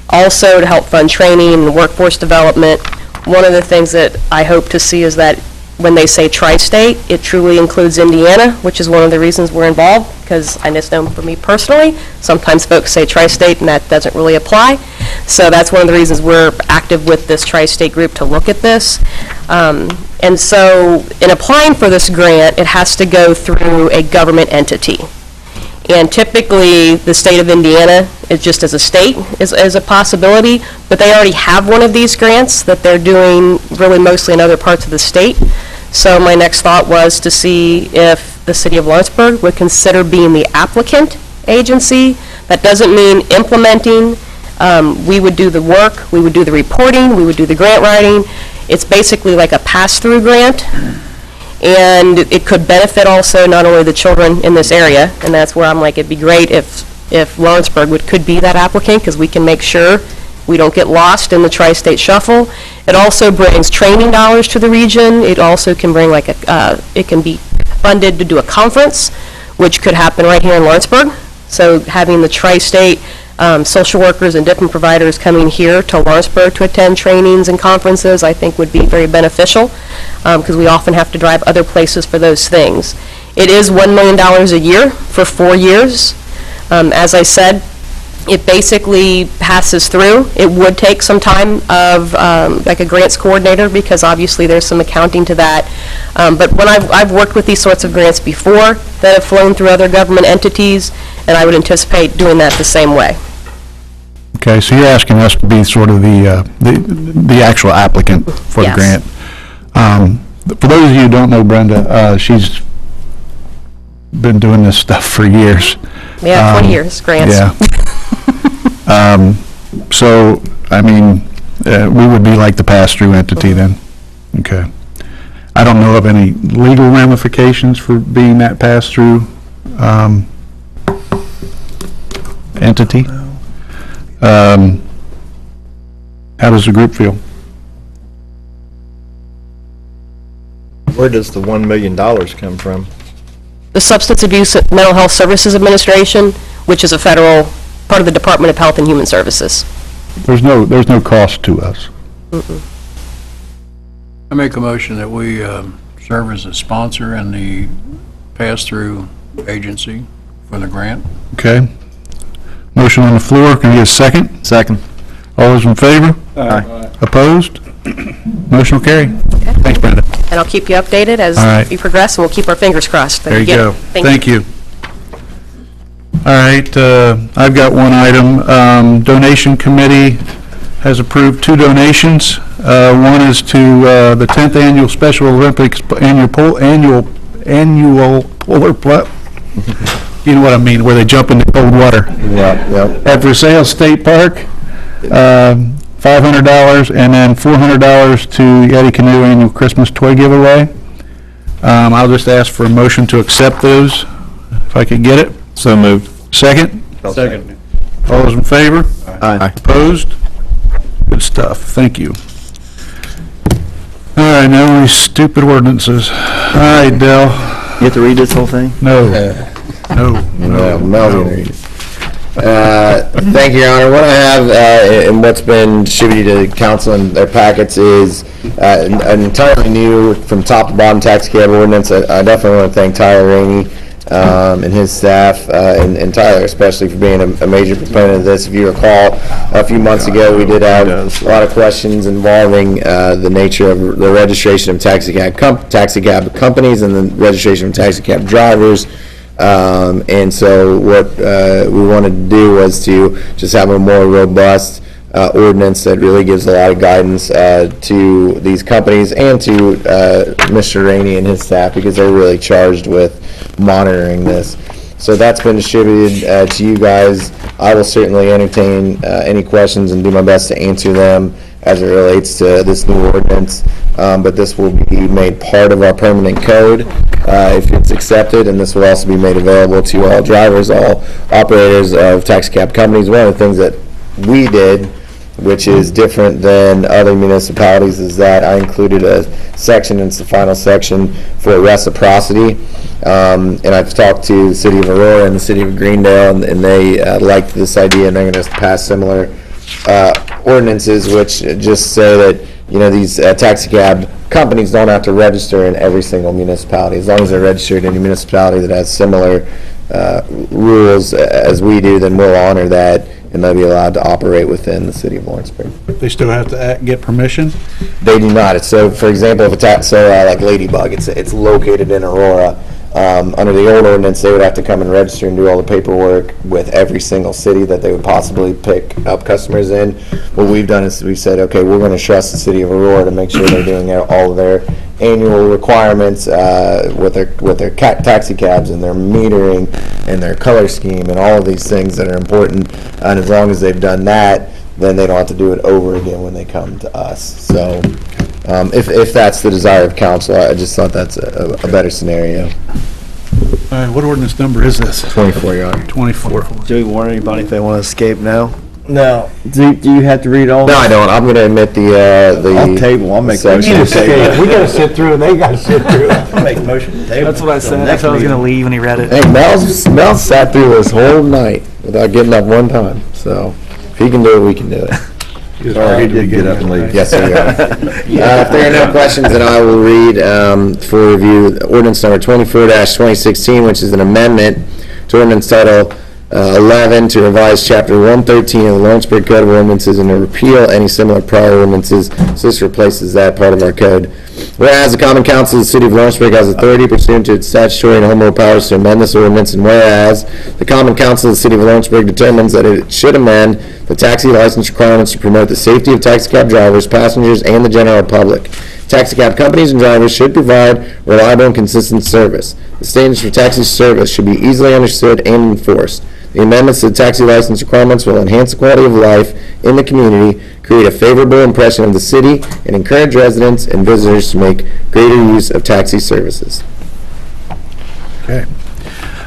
also to help fund training and workforce development. One of the things that I hope to see is that when they say tri-state, it truly includes Indiana, which is one of the reasons we're involved, because I just know for me personally, sometimes folks say tri-state and that doesn't really apply. So that's one of the reasons we're active with this tri-state group to look at this. And so in applying for this grant, it has to go through a government entity. And typically, the state of Indiana, is just as a state, is a possibility, but they already have one of these grants that they're doing really mostly in other parts of the state. So my next thought was to see if the city of Lawrenceburg would consider being the applicant agency. That doesn't mean implementing. We would do the work, we would do the reporting, we would do the grant writing. It's basically like a pass-through grant. And it could benefit also not only the children in this area, and that's where I'm like, it'd be great if Lawrenceburg could be that applicant, because we can make sure we don't get lost in the tri-state shuffle. It also brings training dollars to the region. It also can bring it can be funded to do a conference, which could happen right here in Lawrenceburg. So having the tri-state social workers and different providers coming here to Lawrenceburg to attend trainings and conferences, I think would be very beneficial, because we often have to drive other places for those things. It is $1 million a year for 4 years. As I said, it basically passes through. It would take some time of like a grants coordinator, because obviously there's some accounting to that. But when I've worked with these sorts of grants before that have flown through other government entities, and I would anticipate doing that the same way. Okay, so you're asking us to be sort of the actual applicant for the Yes. grant. For those of you who don't know Brenda, she's been doing this stuff for years. Yeah, 20 years, grants. Yeah. So, I mean, we would be like the pass-through entity then? Okay. I don't know of any legal ramifications for being that pass-through entity. How does the group feel? Where does the $1 million come from? The Substance Abuse and Mental Health Services Administration, which is a federal part of the Department of Health and Human Services. There's no cost to us. I make a motion that we serve as a sponsor and the pass-through agency for the grant. Okay. Motion on the floor. Can I get a second? Second. All those in favor? Aye. Opposed? Motion will carry. Thanks, Brenda. And I'll keep you updated as All right. we progress, and we'll keep our fingers crossed. that There we you get it. go. Thank you. All right, I've got one item. Donation committee has approved 2 donations. One is to the 10th Annual Special Olympics annual polar plunge. You know what I mean, where they jump into cold water. Yep. At Versailles State Park, $500, and then $400 to Yeti Canoe Annual Christmas Toy Giveaway. I'll just ask for a motion to accept those, if I could get it. So moved. Second? Second. All those in favor? Aye. Opposed? Good stuff, thank you. All right, now these stupid ordinances. All right, Dell. You have to read this whole thing? No. Mel's gonna read it. Thank you, Your Honor. What I have and what's been distributed to council in their packets is an entirely new, from top to bottom tax cab ordinance. I definitely want to thank Tyler Rainey and his staff, and Tyler especially, for being a major proponent of this. If you recall, a few months ago, we did have a lot of questions involving the nature of the registration of taxi cab companies and the registration of taxi cab drivers. And so what we wanted to do was to just have a more robust ordinance that really gives a lot of guidance to these companies and to Mr. Rainey and his staff, because they're really charged with monitoring this. So that's been distributed to you guys. I will certainly entertain any questions and do my best to answer them as it relates to this new ordinance. But this will be made part of our permanent code if it's accepted, and this will also be made available to all drivers, all operators of taxi cab companies. One of the things that we did, which is different than other municipalities, is that I included a section, it's the final section, for reciprocity. And I've talked to the city of Aurora and the city of Greendale, and they liked this idea, and they're going to pass similar ordinances, which just say that, you know, these taxi cab companies don't have to register in every single municipality. As long as they're registered in a municipality that has similar rules as we do, then we'll honor that, and they'll be allowed to operate within the city of Lawrenceburg. They still have to get permission? They do not. So, for example, if like Ladybug, it's located in Aurora. Under the old ordinance, they would have to come and register and do all the paperwork with every single city that they would possibly pick up customers in. What we've done is we've said, okay, we're going to trust the city of Aurora to make sure they're doing all of their annual requirements with their taxi cabs and their metering and their color scheme and all of these things that are important. And as long as they've done that, then they don't have to do it over again when they come to us. So if that's the desire of council, I just thought that's a better scenario. All right, what ordinance number is this? 24, Your Honor. 24. Do we warn anybody if they want to escape now? No. Do you have to read all No, this? I don't. I'm going to admit I'll make a motion to table. We gotta sit through and they gotta sit through. I'll make a motion to table. That's what I said. Next I was gonna meeting. leave when he read it. Hey, Mel sat through this whole night without getting up one time. So if he can do it, we can do it. Sorry, he did get up and leave. Yes, sir. If there are no questions, then I will read for review ordinance number 24-2016, which is an amendment to ordinance title 11 to revise chapter 113 of the Lawrenceburg Code of Ordinances and to repeal any similar prior ordinances. So this replaces that part of our code. Whereas the Common Council of the City of Lawrenceburg has authority pursuant to its statutory and home rule powers to amend this ordinance, and whereas the Common Council of the City of Lawrenceburg determines that it should amend the taxi license requirements to promote the safety of taxi cab drivers, passengers, and the general public. Taxi cab companies and drivers should provide reliable and consistent service. The standards for taxi service should be easily understood and enforced. The amendments to the taxi license requirements will enhance the quality of life in the community, create a favorable impression of the city, and encourage residents and visitors to make greater use of taxi services. Okay.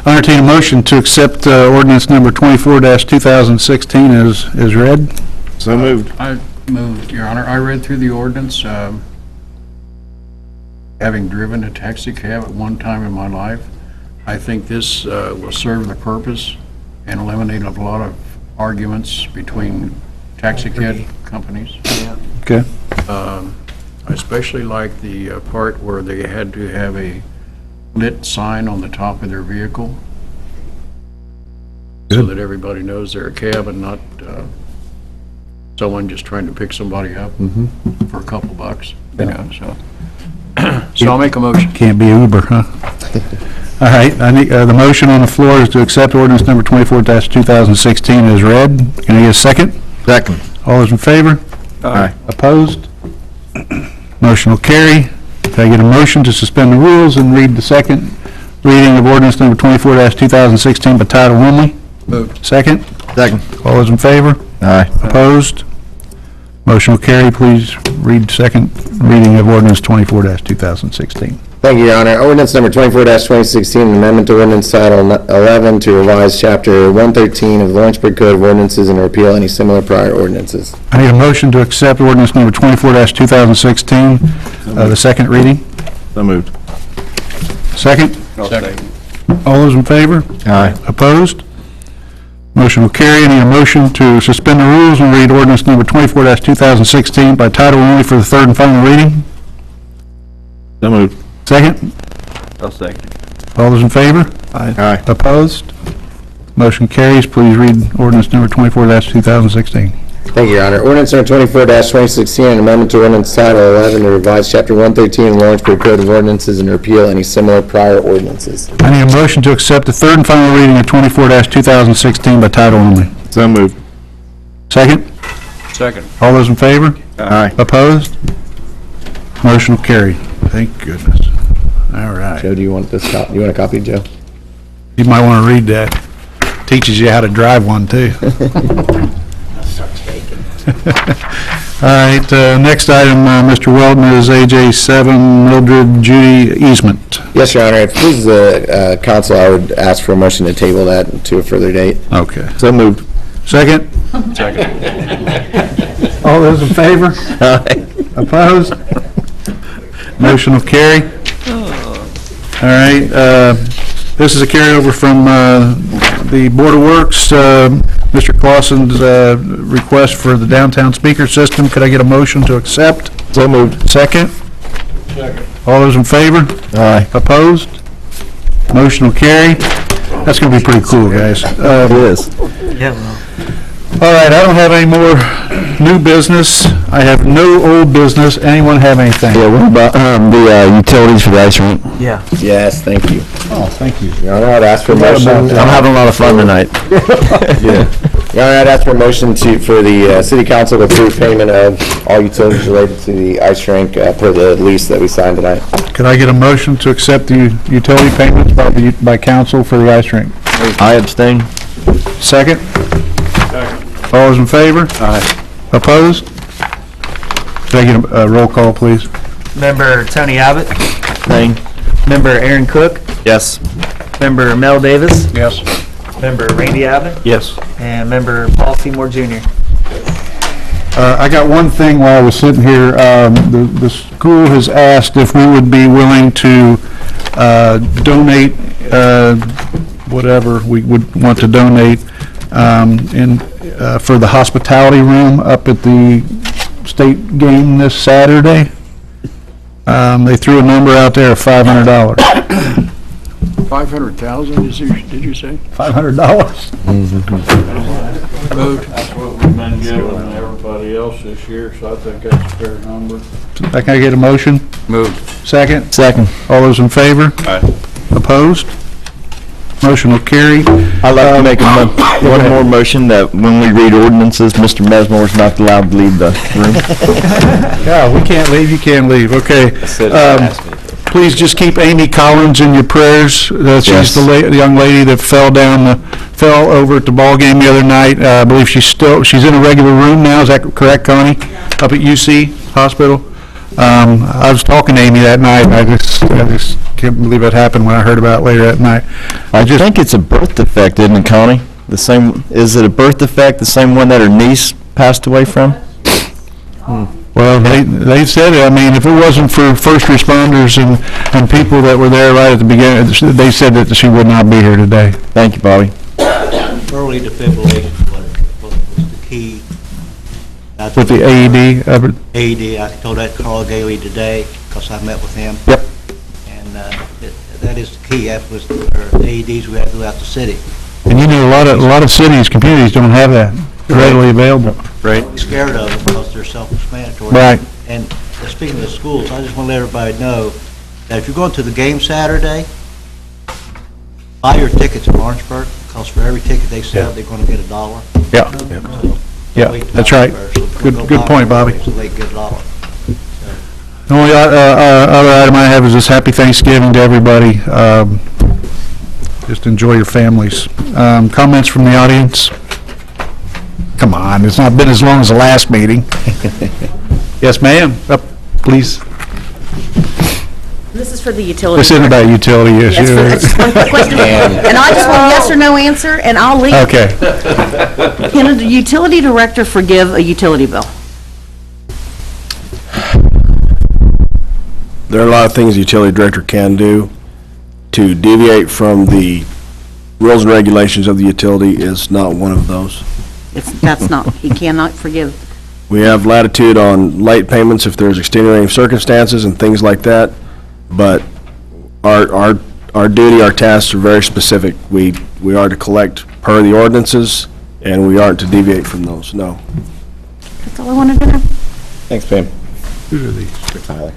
I entertain a motion to accept ordinance number 24-2016 as read. So moved. I moved, Your Honor. I read through the ordinance, having driven a taxi cab at one time in my life. I think this will serve the purpose and eliminate a lot of arguments between taxi cab companies. Okay. I especially like the part where they had to have a lit sign on the top of their vehicle so that everybody knows they're a cab and not someone just trying to pick somebody up for a couple bucks, you know, so. So I'll make a motion. Can't be Uber, huh? All right, I need, the motion on the floor is to accept ordinance number 24-2016 as read. Can I get a second? Second. All those in favor? Aye. Opposed? Motion will carry. Can I get a motion to suspend the rules and read the second reading of ordinance number 24-2016 by title only? Moved. Second? Second. All those in favor? Aye. Opposed? Motion will carry. Please read second reading of ordinance 24-2016. Thank you, Your Honor. Ordinance number 24-2016, an amendment to ordinance title 11 to revise chapter 113 of the Lawrenceburg Code of Ordinances and repeal any similar prior ordinances. I need a motion to accept ordinance number 24-2016, the second reading. So moved. Second? Second. All those in favor? Aye. Opposed? Motion will carry. I need a motion to suspend the rules and read ordinance number 24-2016 by title only for the third and final reading. So moved. Second? I'll second. All those in favor? Aye. Opposed? Motion carries. Please read ordinance number 24-2016. Thank you, Your Honor. Ordinance number 24-2016, an amendment to ordinance title 11 to revise chapter 113 of the Lawrenceburg Code of Ordinances and repeal any similar prior ordinances. I need a motion to accept the third and final reading of 24-2016 by title only. So moved. Second? Second. All those in favor? Aye. Opposed? Motion will carry. Thank goodness. All right. Joe, do you want this you want a copy, Joe? You might want to read that. Teaches you how to drive one, too. All right, next item, Mr. Weldon, is AJ 7 Mildred Judy easement. Yes, Your Honor, if this is a council, I would ask for a motion to table that to a further date. Okay. So moved. Second? Second. All those in favor? Opposed? Motion will carry. All right, this is a carryover from the Board of Works, Mr. Clausen's request for the downtown speaker system. Could I get a motion to accept? So moved. Second? Second. All those in favor? Aye. Opposed? Motion will carry. That's going to be pretty cool, guys. It is. Yeah, well. All right, I don't have any more new business. I have no old business. Anyone have anything? Yeah, what about the utilities for the ice rink? Yeah. Yes, thank you. Oh, thank you. Your Honor, I'd ask for a motion. I'm having a lot of fun tonight. Yeah. Your Honor, I'd ask for a motion for the city council to approve payment of all utilities related to the ice rink per the lease that we signed tonight. Could I get a motion to accept the utility payments by council for the ice rink? I abstain. Second? All those in favor? Aye. Opposed? Could I get a roll call, please? Member Tony Abbott, Thing. member Aaron Cook, Yes. member Mel Davis, Yes. member Randy Abbott, Yes. and member Paul Seymour Jr. I got one thing while I was sitting here. The school has asked if we would be willing to donate whatever we would want to donate for the hospitality room up at the state game this Saturday. They threw a number out there of $500. 500,000, did you say? $500? Moved. That's what we've been giving everybody else this year, so I think that's a fair number. Can I get a motion? Moved. Second? Second. All those in favor? Aye. Opposed? Motion will carry. I'd like to make one more motion that when we read ordinances, Mr. Mesmore's not allowed to leave the room. Yeah, we can't leave, you can't leave, okay. Please just keep Amy Collins in your prayers. She's the young lady that fell over at the ball game the other night. I believe she's in a regular room now, is that correct, Connie? Up at UC Hospital? I was talking to Amy that night, I just can't believe it happened when I heard about it later that night. I think it's a birth defect, isn't it, Connie? Is it a birth defect, the same one that her niece passed away from? Well, they said, I mean, if it wasn't for first responders and people that were there right at the beginning, they said that she would not be here today. Thank you, Bobby. Early defibrillation was the key. That's With the AED? AED, I told that to Carl Gailey today, because I met with him. Yep. And that is the key, that was our AEDs we have throughout the city. And you know, a lot of cities, communities don't have that readily available. Right. Scared of them because they're self-explanatory. Right. And speaking of the schools, I just want to let everybody know that if you're going to the game Saturday, buy your tickets in Lawrenceburg, because for every ticket they sell, they're going to get $1. Yeah. Yeah, that's right. Good point, Bobby. So they get $1. The only other item I have is this happy Thanksgiving to everybody. Just enjoy your families. Comments from the audience? Come on, it's not been as long as the last meeting. Yes, ma'am. Up, please. This is for the utility. This isn't about utility issues. Yes, just one quick question. And I just want a yes or no answer, and I'll leave. Okay. Can a utility director forgive a utility bill? There are a lot of things the utility director can do. To deviate from the rules and regulations of the utility is not one of those. That's not, he cannot forgive. We have latitude on late payments if there's extenuating circumstances and things like that, but our duty, our tasks are very specific. We are to collect per the ordinances, and we aren't to deviate from those, no. That's all I wanted to know. Thanks, Pam. Who are these? Tyler.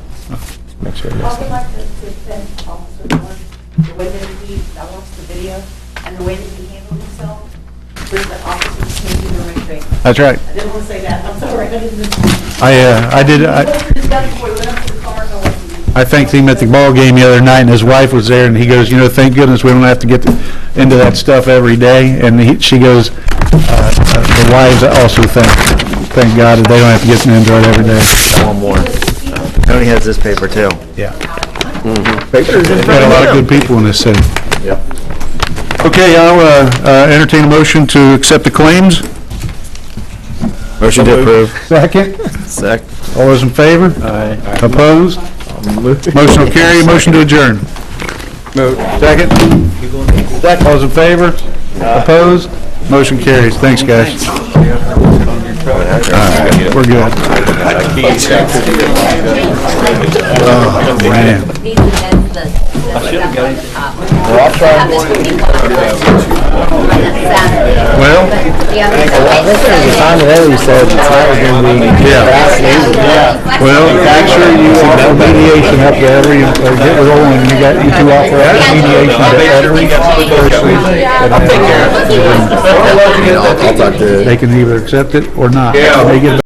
Make sure. I would like to thank Officer Moore, the way that I watched the video, and the way that he handled himself with the officers changing their restraint. That's right. I didn't want to say that, I'm sorry, I didn't. I did. He looked at his gun before he went up to the car, and I went, I thanked him at the ball game the other night, and his wife was there, and he goes, thank goodness we don't have to get into that stuff every day. And she goes, the wives also thank God that they don't have to get into it every day. One more. Tony has this paper too. Yeah. Paper. Got a lot of good people in this city. Yep. Okay, I'll entertain a motion to accept the claims. Motion to approve. Second. Second. All those in favor? Aye. Opposed? Motion will carry. Motion to adjourn. Second. All those in favor? Opposed? Motion carries. Thanks, guys. We're good. Oh, man. Well, well, actually, you have mediation up to every, get rolling, you two offer mediation to every person. I'll talk to. They can either accept it or not. They get